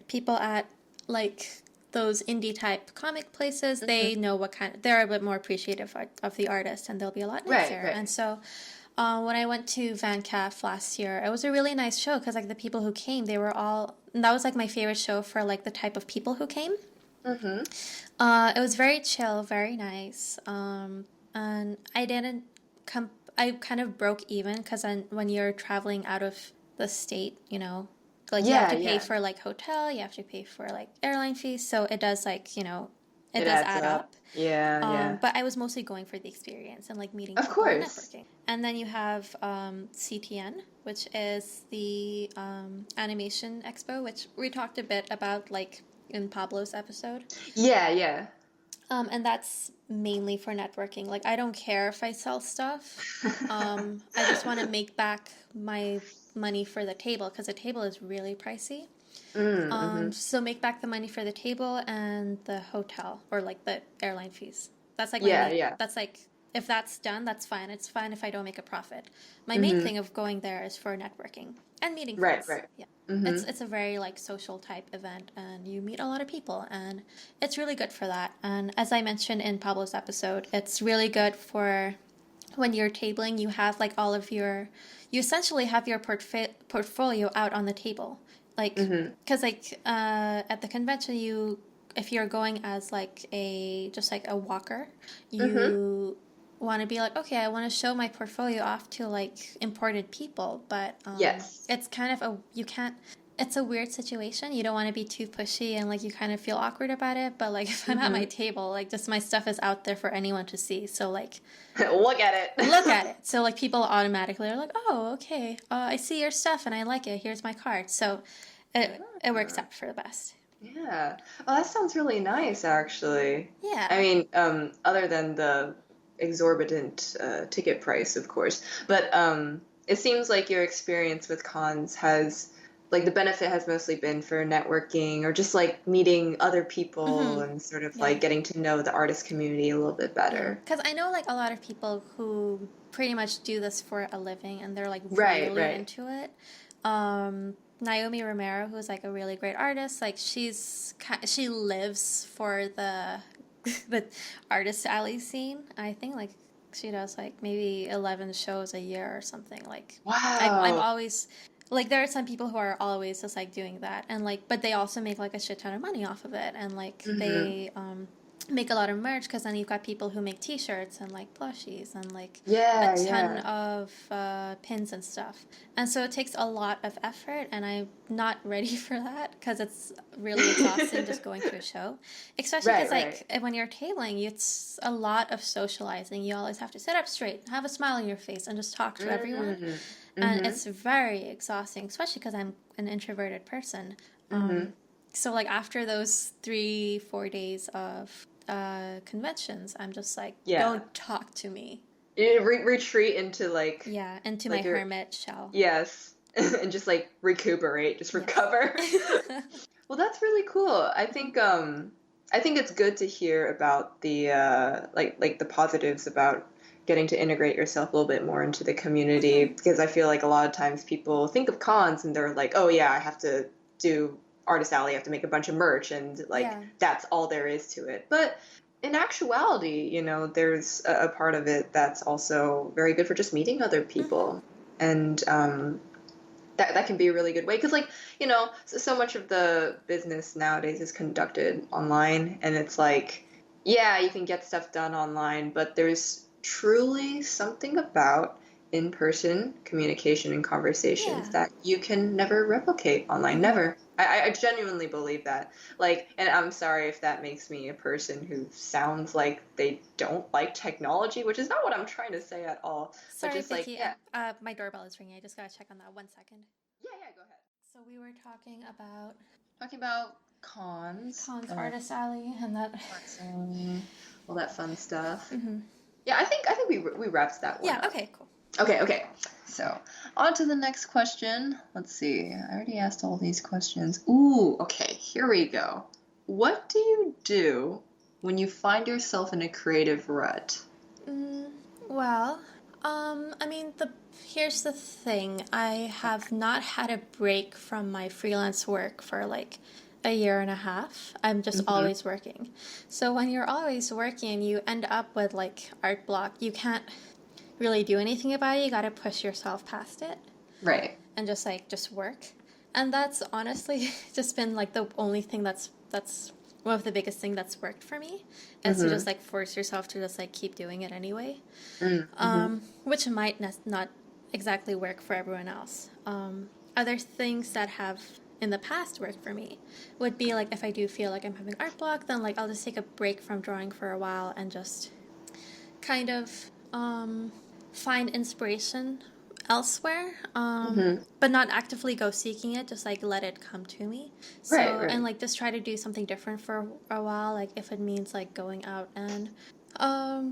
[SPEAKER 2] people at like those indie type comic places, they know what they're a bit more appreciative of the artist, and they'll be a lot nicer. Right. And so when I went to VanCaf last year, it was a really nice show because like the people who came, they were all, that was like my favorite show for like the type of people who came. It was very chill, very nice. And I kind of broke even because when you're traveling out of the state, like you have to pay for like hotel, you have to pay for like airline fees, so it does like it does add up. But I was mostly going for the experience and like meeting people and networking. And then you have CTN, which is the animation expo, which we talked a bit about like in Pablo's episode. And that's mainly for networking. Like, I don't care if I sell stuff. I just want to make back my money for the table, because the table is really pricey. So make back the money for the table and the hotel, or like the airline fees. That's like that's like, if that's done, that's fine. It's fine if I don't make a profit. My main thing of going there is for networking and meeting friends. Yeah. It's a very like social type event, and you meet a lot of people, and it's really good for that. And as I mentioned in Pablo's episode, it's really good for when you're tabling, you have like you essentially have your portfolio out on the table. Like, because like at the convention, if you're going as like just like a walker, you want to be like, okay, I want to show my portfolio off to like important people, but it's kind of it's a weird situation. You don't want to be too pushy, and like you kind of feel awkward about it, but like if I'm at my table, like just my stuff is out there for anyone to see, so like
[SPEAKER 1] look at it.
[SPEAKER 2] So like people automatically are like, oh, okay, I see your stuff and I like it, here's my card. So it works out for the best.
[SPEAKER 1] Yeah. Well, that sounds really nice, actually.
[SPEAKER 2] Yeah.
[SPEAKER 1] I mean, other than the exorbitant ticket price, of course, but it seems like your experience with cons has, like, the benefit has mostly been for networking, or just like meeting other people and sort of like getting to know the artist community a little bit better.
[SPEAKER 2] Because I know like a lot of people who pretty much do this for a living, and they're like really into it. Naomi Romero, who's like a really great artist, like she lives for the artist alley scene. I think like she does like maybe 11 shows a year or something. Like,
[SPEAKER 1] wow.
[SPEAKER 2] I'm always like, there are some people who are always just like doing that, and like, but they also make like a shit ton of money off of it, and like they make a lot of merch, because then you've got people who make t-shirts and like plushies and like a ton of pins and stuff, and so it takes a lot of effort, and I'm not ready for that because it's really exhausting just going to a show, especially because like when you're tabling, it's a lot of socializing. You always have to sit up straight, have a smile on your face, and just talk to everyone. And it's very exhausting, especially because I'm an introverted person. So like after those 3-4 days of conventions, I'm just like, don't talk to me.
[SPEAKER 1] You retreat into like
[SPEAKER 2] into like my hermit shell.
[SPEAKER 1] Yes. And just like recuperate, just recover. Well, that's really cool. I think it's good to hear about the like the positives about getting to integrate yourself a little bit more into the community, because I feel like a lot of times people think of cons and they're like, oh yeah, I have to do Artist Alley, I have to make a bunch of merch, and like that's all there is to it. But in actuality, you know, there's a part of it that's also very good for just meeting other people. And that can be a really good way, because like, you know, so much of the business nowadays is conducted online, and it's like, yeah, you can get stuff done online, but there's truly something about in-person communication and conversations that you can never replicate online. Never. I genuinely believe that. Like, and I'm sorry if that makes me a person who sounds like they don't like technology, which is not what I'm trying to say at all.
[SPEAKER 2] Sorry,
[SPEAKER 1] but just
[SPEAKER 2] Vicki,
[SPEAKER 1] like,
[SPEAKER 2] my doorbell is ringing. I just gotta check on that 1 second.
[SPEAKER 1] Yeah, go ahead.
[SPEAKER 2] So we were talking about
[SPEAKER 1] cons,
[SPEAKER 2] Artist Alley, and that
[SPEAKER 1] all that fun stuff. Yeah, I think we wrapped that one up.
[SPEAKER 2] Okay, cool.
[SPEAKER 1] Okay. So, on to the next question. Let's see. I already asked all these questions. Ooh, okay, here we go. What do you do when you find yourself in a creative rut?
[SPEAKER 2] Well, I mean, here's the thing. I have not had a break from my freelance work for like a year and a half. I'm just always working. So when you're always working, you end up with like art block. You can't really do anything about it. You got to push yourself past it.
[SPEAKER 1] Right.
[SPEAKER 2] And just work. And that's honestly just been like the only thing that's one of the biggest things that's worked for me, is to just like force yourself to just like keep doing it anyway. Which might not exactly work for everyone else. Other things that have in the past worked for me would be like, if I do feel like I'm having art block, then like I'll just take a break from drawing for a while and just kind of find inspiration elsewhere, but not actively go seeking it, just like let it come to me. So right. And like just try to do something different for a while, like if it means like going out and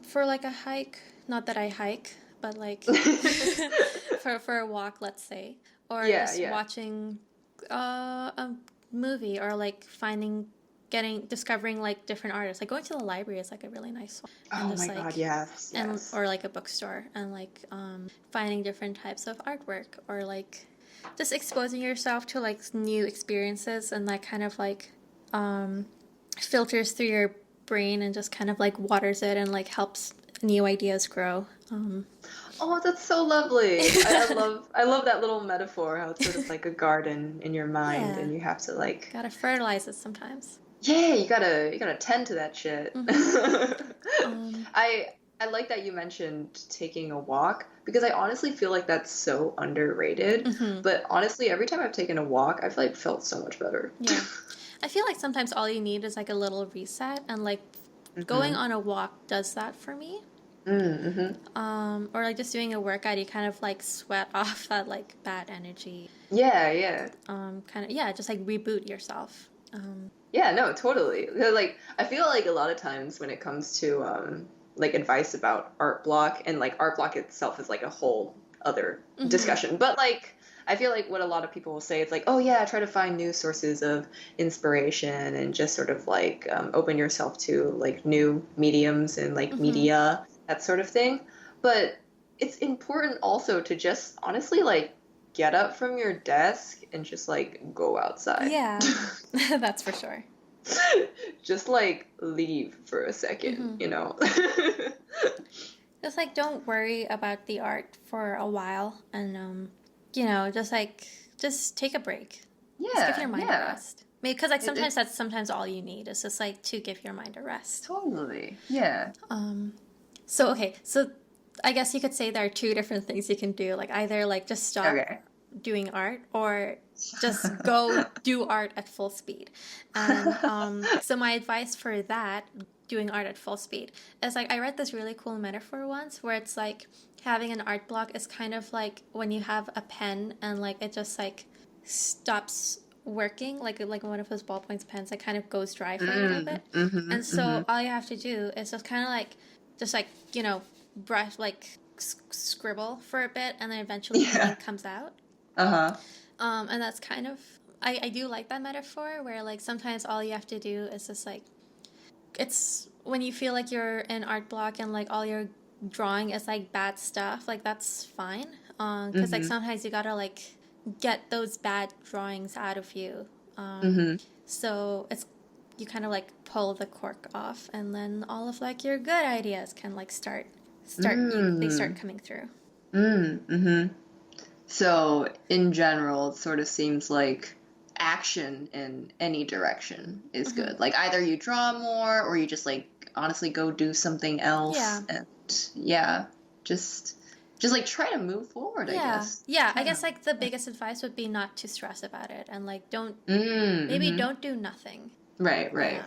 [SPEAKER 2] for like a hike, not that I hike, but like for a walk, let's say, or watching a movie, or like discovering like different artists, like going to the library is like a really nice one.
[SPEAKER 1] And oh my god, yes.
[SPEAKER 2] Or like a bookstore, and like finding different types of artwork, or like just exposing yourself to like new experiences, and that kind of like filters through your brain and just kind of like waters it and like helps new ideas grow.
[SPEAKER 1] Oh, that's so lovely. I love that little metaphor, how it's sort of like a garden in your mind, and you have to like
[SPEAKER 2] gotta fertilize it sometimes.
[SPEAKER 1] Yeah, you gotta tend to that shit. I like that you mentioned taking a walk, because I honestly feel like that's so underrated. But honestly, every time I've taken a walk, I've like felt so much better.
[SPEAKER 2] Yeah, I feel like sometimes all you need is like a little reset, and like going on a walk does that for me. Or like just doing a workout, you kind of like sweat off that like bad energy. Yeah. Just like reboot yourself.
[SPEAKER 1] Yeah, no, totally. Like, I feel like a lot of times when it comes to like advice about art block, and like art block itself is like a whole other discussion. But like, I feel like what a lot of people will say, it's like, oh yeah, try to find new sources of inspiration, and just sort of like open yourself to like new mediums and like media, that sort of thing. But it's important also to just honestly like get up from your desk and just like go outside.
[SPEAKER 2] Yeah, that's for sure.
[SPEAKER 1] Just like leave for a second, you know.
[SPEAKER 2] Just like don't worry about the art for a while, and you know, just take a break. Yeah, just give your mind a rest. Maybe because like sometimes all you need is just like to give your mind a rest.
[SPEAKER 1] Totally. Yeah.
[SPEAKER 2] So I guess you could say there are two different things you can do. Like either like just stop doing art, or just go do art at full speed. And so my advice for that doing art at full speed. It's like I read this really cool metaphor once where it's like having an art block is kind of like when you have a pen and like it just like stops working, like one of those ballpoint pens that kind of goes dry for a little bit. And so all you have to do is just kind of like brush, like scribble for a bit, and then eventually the ink comes out. And that's kind of, I do like that metaphor where like sometimes all you have to do is just like, it's when you feel like you're in art block and like all your drawing is like bad stuff, like that's fine. Because like sometimes you gotta like get those bad drawings out of you. So it's, you kind of like pull the cork off, and then all of like your good ideas can like they start coming through.
[SPEAKER 1] So in general, it sort of seems like action in any direction is good. Like either you draw more or you just like honestly go do something else. And just like try to move forward, I guess.
[SPEAKER 2] I guess like the biggest advice would be not to stress about it, and like don't do nothing.
[SPEAKER 1] Right.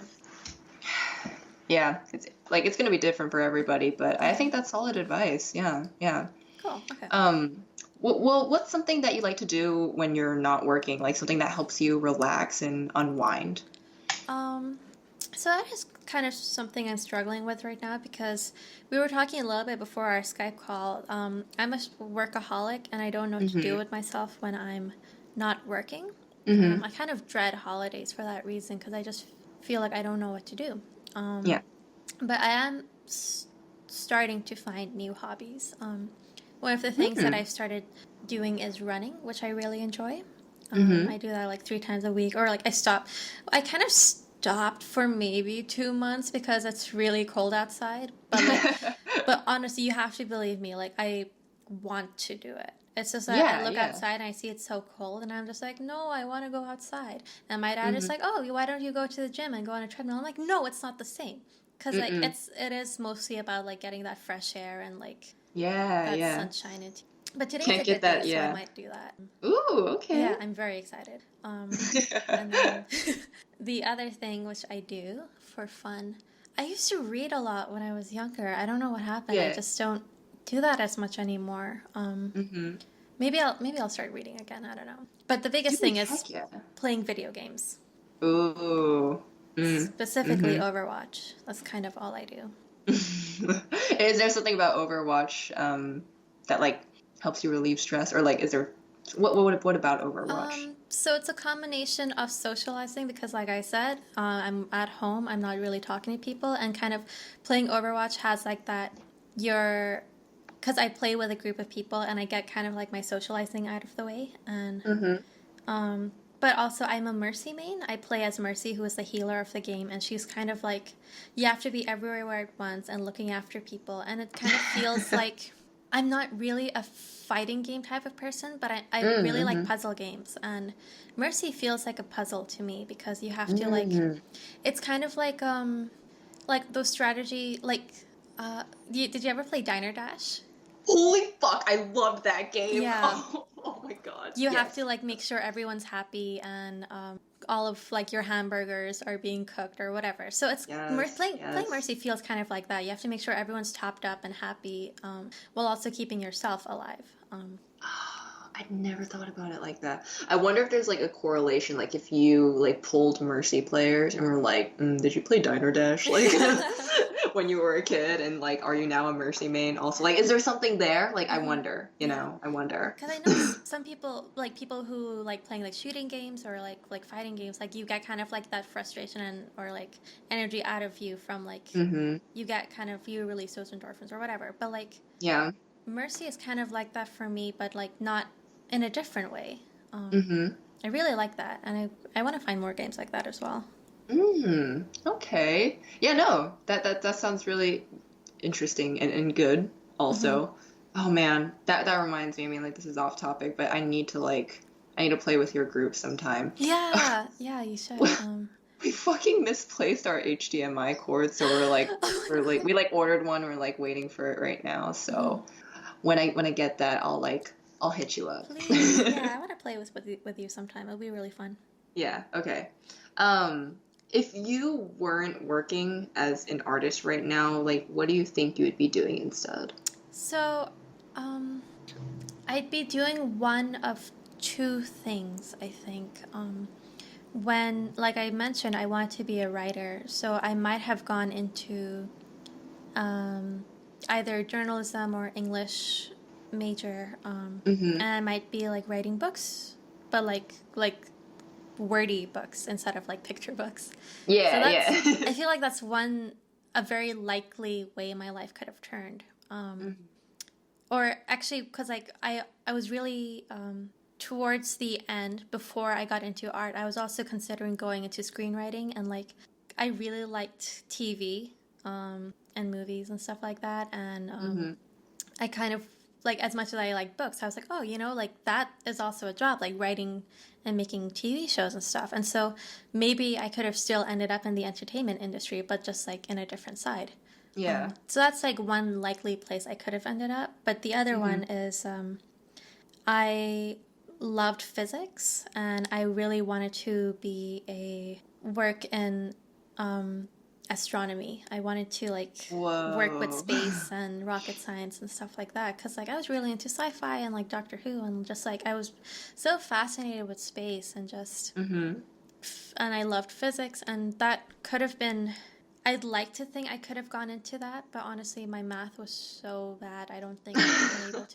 [SPEAKER 1] Yeah, it's like it's gonna be different for everybody, but I think that's solid advice. Yeah.
[SPEAKER 2] Cool. Okay.
[SPEAKER 1] Well, what's something that you like to do when you're not working? Like something that helps you relax and unwind?
[SPEAKER 2] So that is kind of something I'm struggling with right now, because we were talking a little bit before our Skype call. I'm a workaholic, and I don't know what to do with myself when I'm not working. I kind of dread holidays for that reason, because I just feel like I don't know what to do. But I am starting to find new hobbies. One of the things that I've started doing is running, which I really enjoy. I do that like 3 times a week, or like I kind of stopped for maybe 2 months because it's really cold outside. But like, but honestly, you have to believe me. Like I want to do it. It's just that I look outside and I see it's so cold, and I'm just like, no, I want to go outside. And my dad is like, oh, why don't you go to the gym and go on a treadmill? I'm like, no, it's not the same. Because like it is mostly about like getting that fresh air and like that sunshine. But today's a good day, so I might do that.
[SPEAKER 1] Ooh, okay.
[SPEAKER 2] Yeah, I'm very excited. And then the other thing which I do for fun, I used to read a lot when I was younger. I don't know what happened. I just don't do that as much anymore. Maybe I'll start reading again. I don't know. But the biggest thing is playing video games.
[SPEAKER 1] Ooh.
[SPEAKER 2] Specifically Overwatch. That's kind of all I do.
[SPEAKER 1] Is there something about Overwatch that like helps you relieve stress, or like is there what about Overwatch?
[SPEAKER 2] So it's a combination of socializing, because like I said, I'm at home, I'm not really talking to people, and kind of playing Overwatch has like that because I play with a group of people, and I get kind of like my socializing out of the way, and but also I'm a Mercy main. I play as Mercy, who is the healer of the game, and she's kind of like, you have to be everywhere at once and looking after people, and it kind of feels like I'm not really a fighting game type of person, but I really like puzzle games, and Mercy feels like a puzzle to me, because you have to like, it's kind of like those strategy, like, did you ever play Diner Dash?
[SPEAKER 1] Holy fuck, I loved that game.
[SPEAKER 2] Yeah.
[SPEAKER 1] Oh my god.
[SPEAKER 2] You have to like make sure everyone's happy, and all of like your hamburgers are being cooked or whatever. So it's playing Mercy feels kind of like that. You have to make sure everyone's topped up and happy, while also keeping yourself alive.
[SPEAKER 1] I'd never thought about it like that. I wonder if there's like a correlation, like if you like pulled Mercy players and were like, did you play Diner Dash like when you were a kid, and like are you now a Mercy main also? Like is there something there? Like I wonder, I wonder.
[SPEAKER 2] Because I know some people, like people who like playing like shooting games or like fighting games, like you get kind of like that frustration or like energy out of you from like you get kind of, you release those endorphins or whatever. But like Mercy is kind of like that for me, but like not in a different way. I really like that, and I want to find more games like that as well.
[SPEAKER 1] Okay. Yeah, no, that sounds really interesting and good also. Oh man, that reminds me, I mean like this is off topic, but I need to play with your group sometime.
[SPEAKER 2] Yeah, you should.
[SPEAKER 1] We fucking misplaced our HDMI cord, so we ordered one, we're like waiting for it right now. So when I get that, I'll hit you up.
[SPEAKER 2] Please, yeah, I want to play with you sometime. It'll be really fun.
[SPEAKER 1] Yeah. Okay. if you weren't working as an artist right now, like, what do you think you would be doing instead?
[SPEAKER 2] So, I'd be doing one of two things, I think. When, like I mentioned, I wanted to be a writer, so I might have gone into either journalism or English major,
[SPEAKER 1] Mm-hmm.
[SPEAKER 2] and I might be like writing books, but like wordy books instead of like picture books. So
[SPEAKER 1] Yeah,
[SPEAKER 2] that's
[SPEAKER 1] yeah.
[SPEAKER 2] I feel like that's a very likely way my life could have turned. Or actually, because like I was really towards the end before I got into art, I was also considering going into screenwriting, and like I really liked TV and movies and stuff like that, and
[SPEAKER 1] Mm-hmm.
[SPEAKER 2] I kind of like, as much as I like books, I was like, oh, like that is also a job, like writing and making TV shows and stuff. And so maybe I could have still ended up in the entertainment industry, but just like in a different side.
[SPEAKER 1] Yeah.
[SPEAKER 2] So that's like one likely place I could have ended up. But the other
[SPEAKER 1] Mm-hmm.
[SPEAKER 2] one is I loved physics, and I really wanted to work in astronomy. I wanted to like work with
[SPEAKER 1] Whoa.
[SPEAKER 2] space and rocket science and stuff like that, because like I was really into sci-fi and like Doctor Who, and just like I was so fascinated with space and just
[SPEAKER 1] Mm-hmm.
[SPEAKER 2] and I loved physics, and that could have been. I'd like to think I could have gone into that, but honestly, my math was so bad. I don't think I would have been able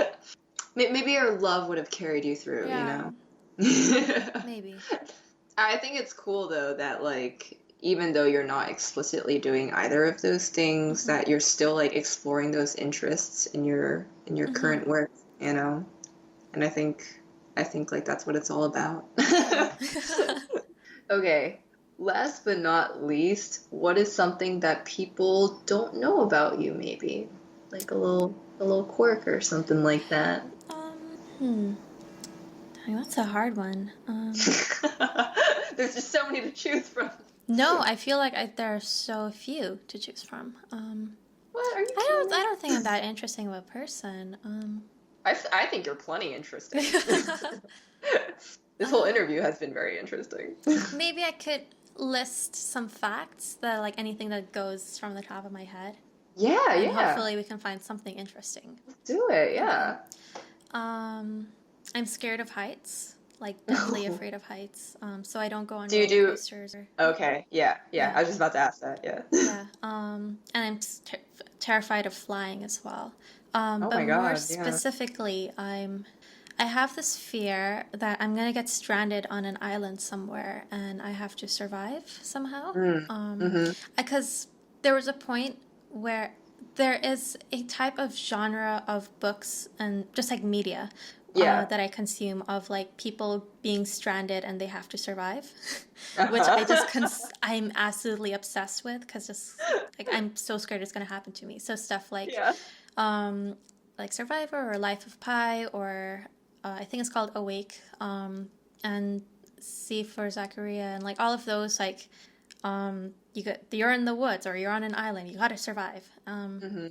[SPEAKER 2] to.
[SPEAKER 1] Maybe your love would have carried you through, you
[SPEAKER 2] Yeah,
[SPEAKER 1] know?
[SPEAKER 2] maybe.
[SPEAKER 1] I think it's cool though that like even though you're not explicitly doing either of those things,
[SPEAKER 2] Mm-hmm.
[SPEAKER 1] that you're still like exploring those interests in your
[SPEAKER 2] Mm-hmm.
[SPEAKER 1] current work, you know? And I think like that's what it's all about.
[SPEAKER 2] Yeah.
[SPEAKER 1] Okay. Last but not least, what is something that people don't know about you maybe? Like a little quirk or something like that.
[SPEAKER 2] Hmm. Dang, that's a hard one.
[SPEAKER 1] There's just so many to choose from.
[SPEAKER 2] No, I feel like there are so few to choose from.
[SPEAKER 1] What? Are you
[SPEAKER 2] I
[SPEAKER 1] kidding
[SPEAKER 2] don't. I
[SPEAKER 1] me?
[SPEAKER 2] don't think I'm that interesting of a person.
[SPEAKER 1] I think you're plenty interesting. This whole
[SPEAKER 2] um,
[SPEAKER 1] interview has been very interesting.
[SPEAKER 2] maybe I could list some facts that like anything that goes from the top of my head,
[SPEAKER 1] Yeah,
[SPEAKER 2] and
[SPEAKER 1] yeah.
[SPEAKER 2] hopefully we can find something interesting.
[SPEAKER 1] Do it,
[SPEAKER 2] Okay.
[SPEAKER 1] yeah.
[SPEAKER 2] Um, I'm scared of heights, like deathly afraid of heights. So I don't go on
[SPEAKER 1] Do you
[SPEAKER 2] roller
[SPEAKER 1] do
[SPEAKER 2] coasters or
[SPEAKER 1] okay, yeah, yeah.
[SPEAKER 2] yeah,
[SPEAKER 1] I was just about to ask that, yeah.
[SPEAKER 2] yeah. And I'm terrified of flying as well.
[SPEAKER 1] Oh
[SPEAKER 2] But
[SPEAKER 1] my
[SPEAKER 2] more
[SPEAKER 1] God, yeah.
[SPEAKER 2] specifically, I have this fear that I'm gonna get stranded on an island somewhere and I have to survive somehow.
[SPEAKER 1] Mm. Mm-hmm.
[SPEAKER 2] Because there was a point where there is a type of genre of books and just like media
[SPEAKER 1] Yeah.
[SPEAKER 2] that I consume of like people being stranded and they have to survive, which
[SPEAKER 1] Uh-huh.
[SPEAKER 2] I'm absolutely obsessed with, because just like I'm so scared it's gonna happen to me. So stuff
[SPEAKER 1] Yeah.
[SPEAKER 2] um, like Survivor or Life of Pi, or I think it's called Awake, and C for Zachariah, and like all of those like you're in the woods or you're on an island, you got to survive.
[SPEAKER 1] Mm-hmm.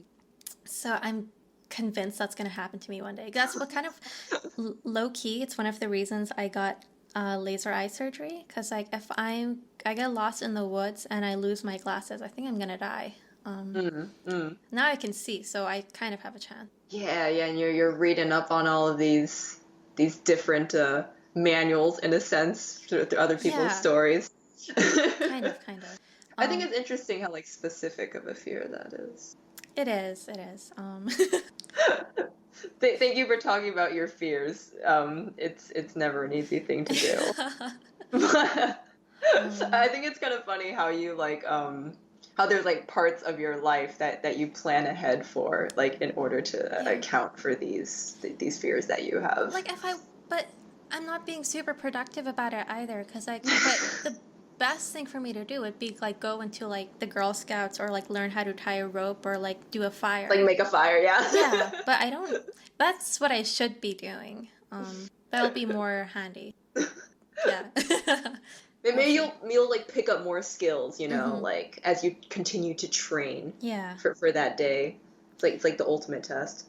[SPEAKER 2] So I'm convinced that's going to happen to me one day. That's what kind of low key. It's one of the reasons I got laser eye surgery, because like if I get lost in the woods and I lose my glasses, I think I'm gonna die.
[SPEAKER 1] Mm-hmm.
[SPEAKER 2] Now I can see, so I kind of have a chance.
[SPEAKER 1] Yeah, yeah, and you're reading up on all of these different manuals in a sense through other people's
[SPEAKER 2] Yeah,
[SPEAKER 1] stories.
[SPEAKER 2] kind of, kind of.
[SPEAKER 1] I think
[SPEAKER 2] Um,
[SPEAKER 1] it's interesting how like specific of a fear that is.
[SPEAKER 2] it is, it is.
[SPEAKER 1] Thank you for talking about your fears. It's never an easy thing to do. So I
[SPEAKER 2] um,
[SPEAKER 1] think it's kind of funny how you like how there's like parts of your life that you plan ahead for like in order to
[SPEAKER 2] yeah.
[SPEAKER 1] account for these fears that you have.
[SPEAKER 2] Like but I'm not being super productive about it either, because like, but the best thing for me to do would be like go into like the Girl Scouts, or like learn how to tie a rope, or like do a
[SPEAKER 1] Like
[SPEAKER 2] fire.
[SPEAKER 1] make a fire, yeah.
[SPEAKER 2] Yeah, but I don't. That's what I should be doing. That'll be more handy. Yeah. We'll
[SPEAKER 1] Maybe
[SPEAKER 2] see.
[SPEAKER 1] you'll like pick up more skills, you know,
[SPEAKER 2] Mm-hmm.
[SPEAKER 1] like as you continue to train
[SPEAKER 2] Yeah.
[SPEAKER 1] for that day. It's like the ultimate test.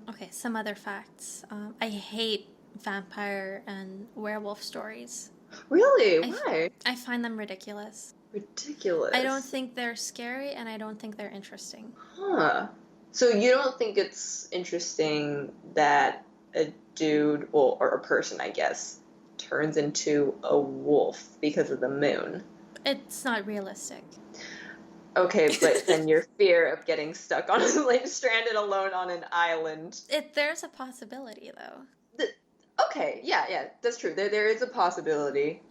[SPEAKER 2] Okay, some other facts. I hate vampire and werewolf stories.
[SPEAKER 1] Really?
[SPEAKER 2] I,
[SPEAKER 1] Why?
[SPEAKER 2] I find them ridiculous.
[SPEAKER 1] Ridiculous.
[SPEAKER 2] I don't think they're scary, and I don't think they're interesting.
[SPEAKER 1] Huh. So you don't think it's interesting that a dude, well, or a person, I guess, turns into a wolf because of the moon?
[SPEAKER 2] It's not realistic.
[SPEAKER 1] Okay, but then your fear of getting stuck on like stranded alone on an island.
[SPEAKER 2] There's a possibility though.
[SPEAKER 1] Th- okay, yeah, that's true. There is a possibility.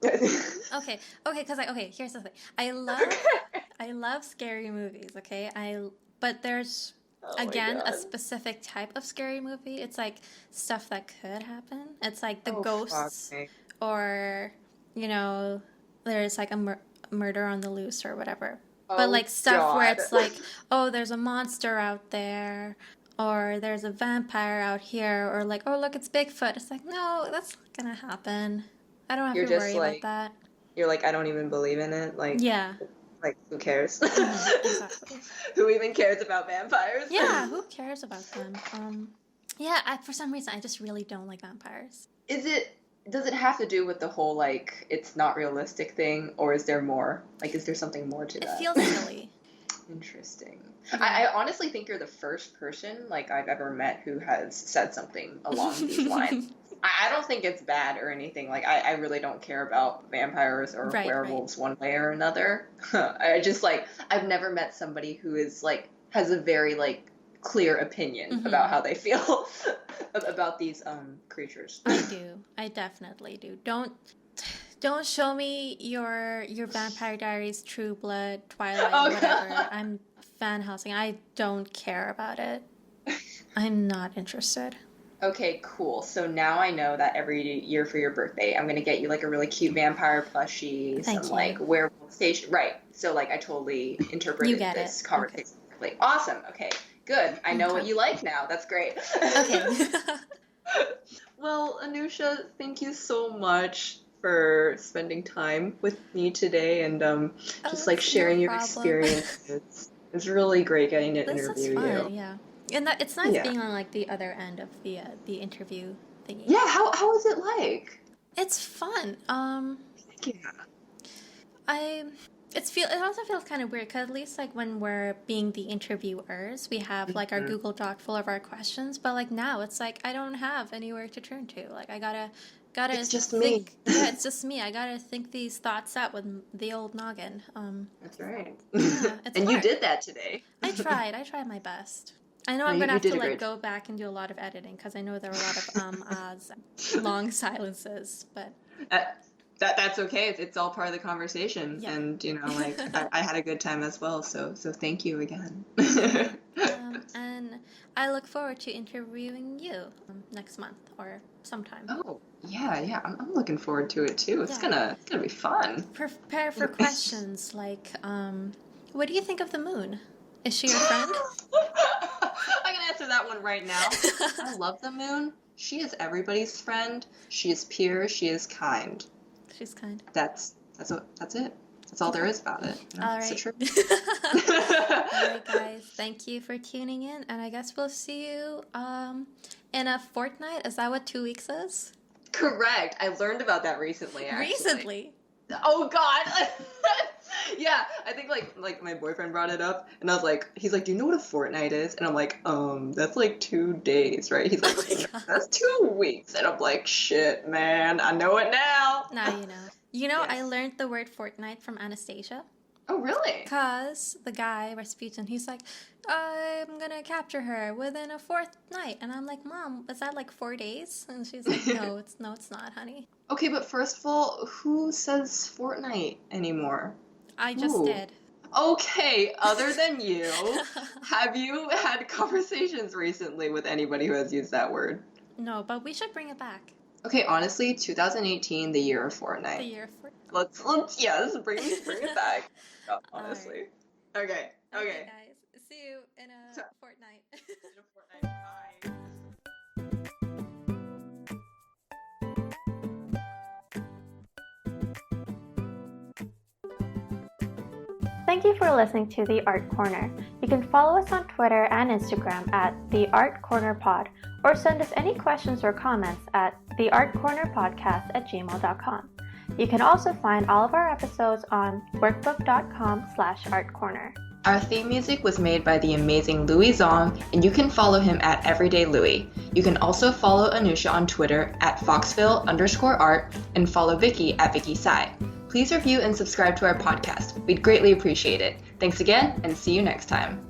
[SPEAKER 2] Okay, here's the thing. I love scary movies, okay? But there's
[SPEAKER 1] Oh my
[SPEAKER 2] again a
[SPEAKER 1] God.
[SPEAKER 2] specific type of scary movie. It's like stuff that could happen. It's like the
[SPEAKER 1] Oh fuck
[SPEAKER 2] ghosts
[SPEAKER 1] me.
[SPEAKER 2] or you know, there's like a murder on the loose or whatever. But
[SPEAKER 1] Oh
[SPEAKER 2] like stuff where
[SPEAKER 1] God.
[SPEAKER 2] it's like, oh, there's a monster out there or there's a vampire out here or like, oh, look, it's Bigfoot. It's like, no, that's not going to happen. I don't have
[SPEAKER 1] You're
[SPEAKER 2] to
[SPEAKER 1] just
[SPEAKER 2] worry about
[SPEAKER 1] like
[SPEAKER 2] that.
[SPEAKER 1] you're like I don't even believe in it.
[SPEAKER 2] Yeah.
[SPEAKER 1] Like who cares?
[SPEAKER 2] Exactly.
[SPEAKER 1] Who even cares about vampires?
[SPEAKER 2] Yeah, who cares about them? Yeah, for some reason, I just really don't like vampires.
[SPEAKER 1] Does it have to do with the whole like it's not realistic thing, or is there more? Like, is there something more to
[SPEAKER 2] It
[SPEAKER 1] that?
[SPEAKER 2] feels silly.
[SPEAKER 1] Interesting.
[SPEAKER 2] Yeah.
[SPEAKER 1] I honestly think you're the first person like I've ever met who has said something along these lines. I don't think it's bad or anything. Like I really don't care about vampires or
[SPEAKER 2] Right.
[SPEAKER 1] werewolves one way or another. I just like I've never met somebody who is like has a very like clear opinion about how they feel about these creatures.
[SPEAKER 2] I do. I definitely do. Don't show me your Vampire Diaries, True Blood, Twilight, whatever. I'm fan housing. I don't care about it. I'm not interested.
[SPEAKER 1] Okay, cool. So now I know that every year for your birthday, I'm gonna get you like a really cute vampire plushie,
[SPEAKER 2] Thank
[SPEAKER 1] some
[SPEAKER 2] you.
[SPEAKER 1] like werewolf station. Right. So like I totally interpreted this conversation correctly. Awesome. Okay, good. I know what you like now. That's great.
[SPEAKER 2] Okay.
[SPEAKER 1] Well, Anusha, thank you so much for spending time with me today and just like sharing your experiences. It's really great getting to interview you.
[SPEAKER 2] Yeah. And it's nice being on like the other end of the interview thingy.
[SPEAKER 1] Yeah, how is it like?
[SPEAKER 2] It's fun.
[SPEAKER 1] Yeah.
[SPEAKER 2] It also feels kind of weird because at least like when we're being the interviewers, we have like our Google Doc full of our questions, but like now it's like I don't have anywhere to turn to. Like I gotta
[SPEAKER 1] It's just
[SPEAKER 2] think,
[SPEAKER 1] me.
[SPEAKER 2] Yeah, it's just me. I gotta think these thoughts out with the old noggin.
[SPEAKER 1] That's right.
[SPEAKER 2] Yeah, it's
[SPEAKER 1] And
[SPEAKER 2] hard.
[SPEAKER 1] you did that today.
[SPEAKER 2] I tried my best. I know I'm gonna have to like go back and do a lot of editing because I know there were a lot of long silences, but
[SPEAKER 1] that's okay. It's all part of the conversation,
[SPEAKER 2] Yeah.
[SPEAKER 1] and you know, like I had a good time as well. So thank you again.
[SPEAKER 2] and I look forward to interviewing you next month or sometime.
[SPEAKER 1] Oh yeah, I'm looking forward to it too. It's
[SPEAKER 2] Yeah.
[SPEAKER 1] gonna be fun.
[SPEAKER 2] Prepare for questions like, what do you think of the moon? Is she your friend?
[SPEAKER 1] I can answer that one right now. I love the moon. She is everybody's friend. She is pure. She is kind.
[SPEAKER 2] She's kind.
[SPEAKER 1] That's it. That's all there is about it. You know?
[SPEAKER 2] All
[SPEAKER 1] It's the
[SPEAKER 2] right.
[SPEAKER 1] truth.
[SPEAKER 2] All right, guys. Thank you for tuning in, and I guess we'll see you in a fortnight. Is that what 2 weeks is?
[SPEAKER 1] Correct. I learned about that recently. Actually.
[SPEAKER 2] Recently.
[SPEAKER 1] Oh God. Yeah, I think like my boyfriend brought it up, and I was like, he's like, do you know what a fortnight is? And I'm like, that's like 2 days, right? He's like, that's 2 weeks, and I'm like, shit, man, I know it now.
[SPEAKER 2] Now you know. You know,
[SPEAKER 1] Yes.
[SPEAKER 2] I learned the word fortnight from Anastasia.
[SPEAKER 1] Oh, really?
[SPEAKER 2] Because the guy, Rasputin, he's like, I'm gonna capture her within a fortnight. And I'm like, Mom, is that like 4 days? And she's like, no, it's not, honey.
[SPEAKER 1] Okay, but first of all, who says fortnight anymore?
[SPEAKER 2] I just
[SPEAKER 1] Ooh.
[SPEAKER 2] did.
[SPEAKER 1] Okay, other than you, have you had conversations recently with anybody who has used that word?
[SPEAKER 2] No, but we should bring it back.
[SPEAKER 1] Okay, honestly, 2018, the year of Fortnite.
[SPEAKER 2] The year of Fortnite.
[SPEAKER 1] Let's bring it back. Oh, honestly.
[SPEAKER 2] Right.
[SPEAKER 1] Okay.
[SPEAKER 2] Guys. See you in a fortnight.
[SPEAKER 1] In a fortnight. Bye.
[SPEAKER 2] Thank you for listening to The Art Corner. You can follow us on Twitter and Instagram at The Art Corner Pod, or send us any questions or comments at theartcornerpodcast@gmail.com. You can also find all of our episodes on workbook.com/artcorner.
[SPEAKER 1] Our theme music was made by the amazing Louis Zong, and you can follow him at everydaylouis. You can also follow Anusha on Twitter at foxville_art and follow Vicki at Vicki Tsai. Please review and subscribe to our podcast. We'd greatly appreciate it. Thanks again, and see you next time.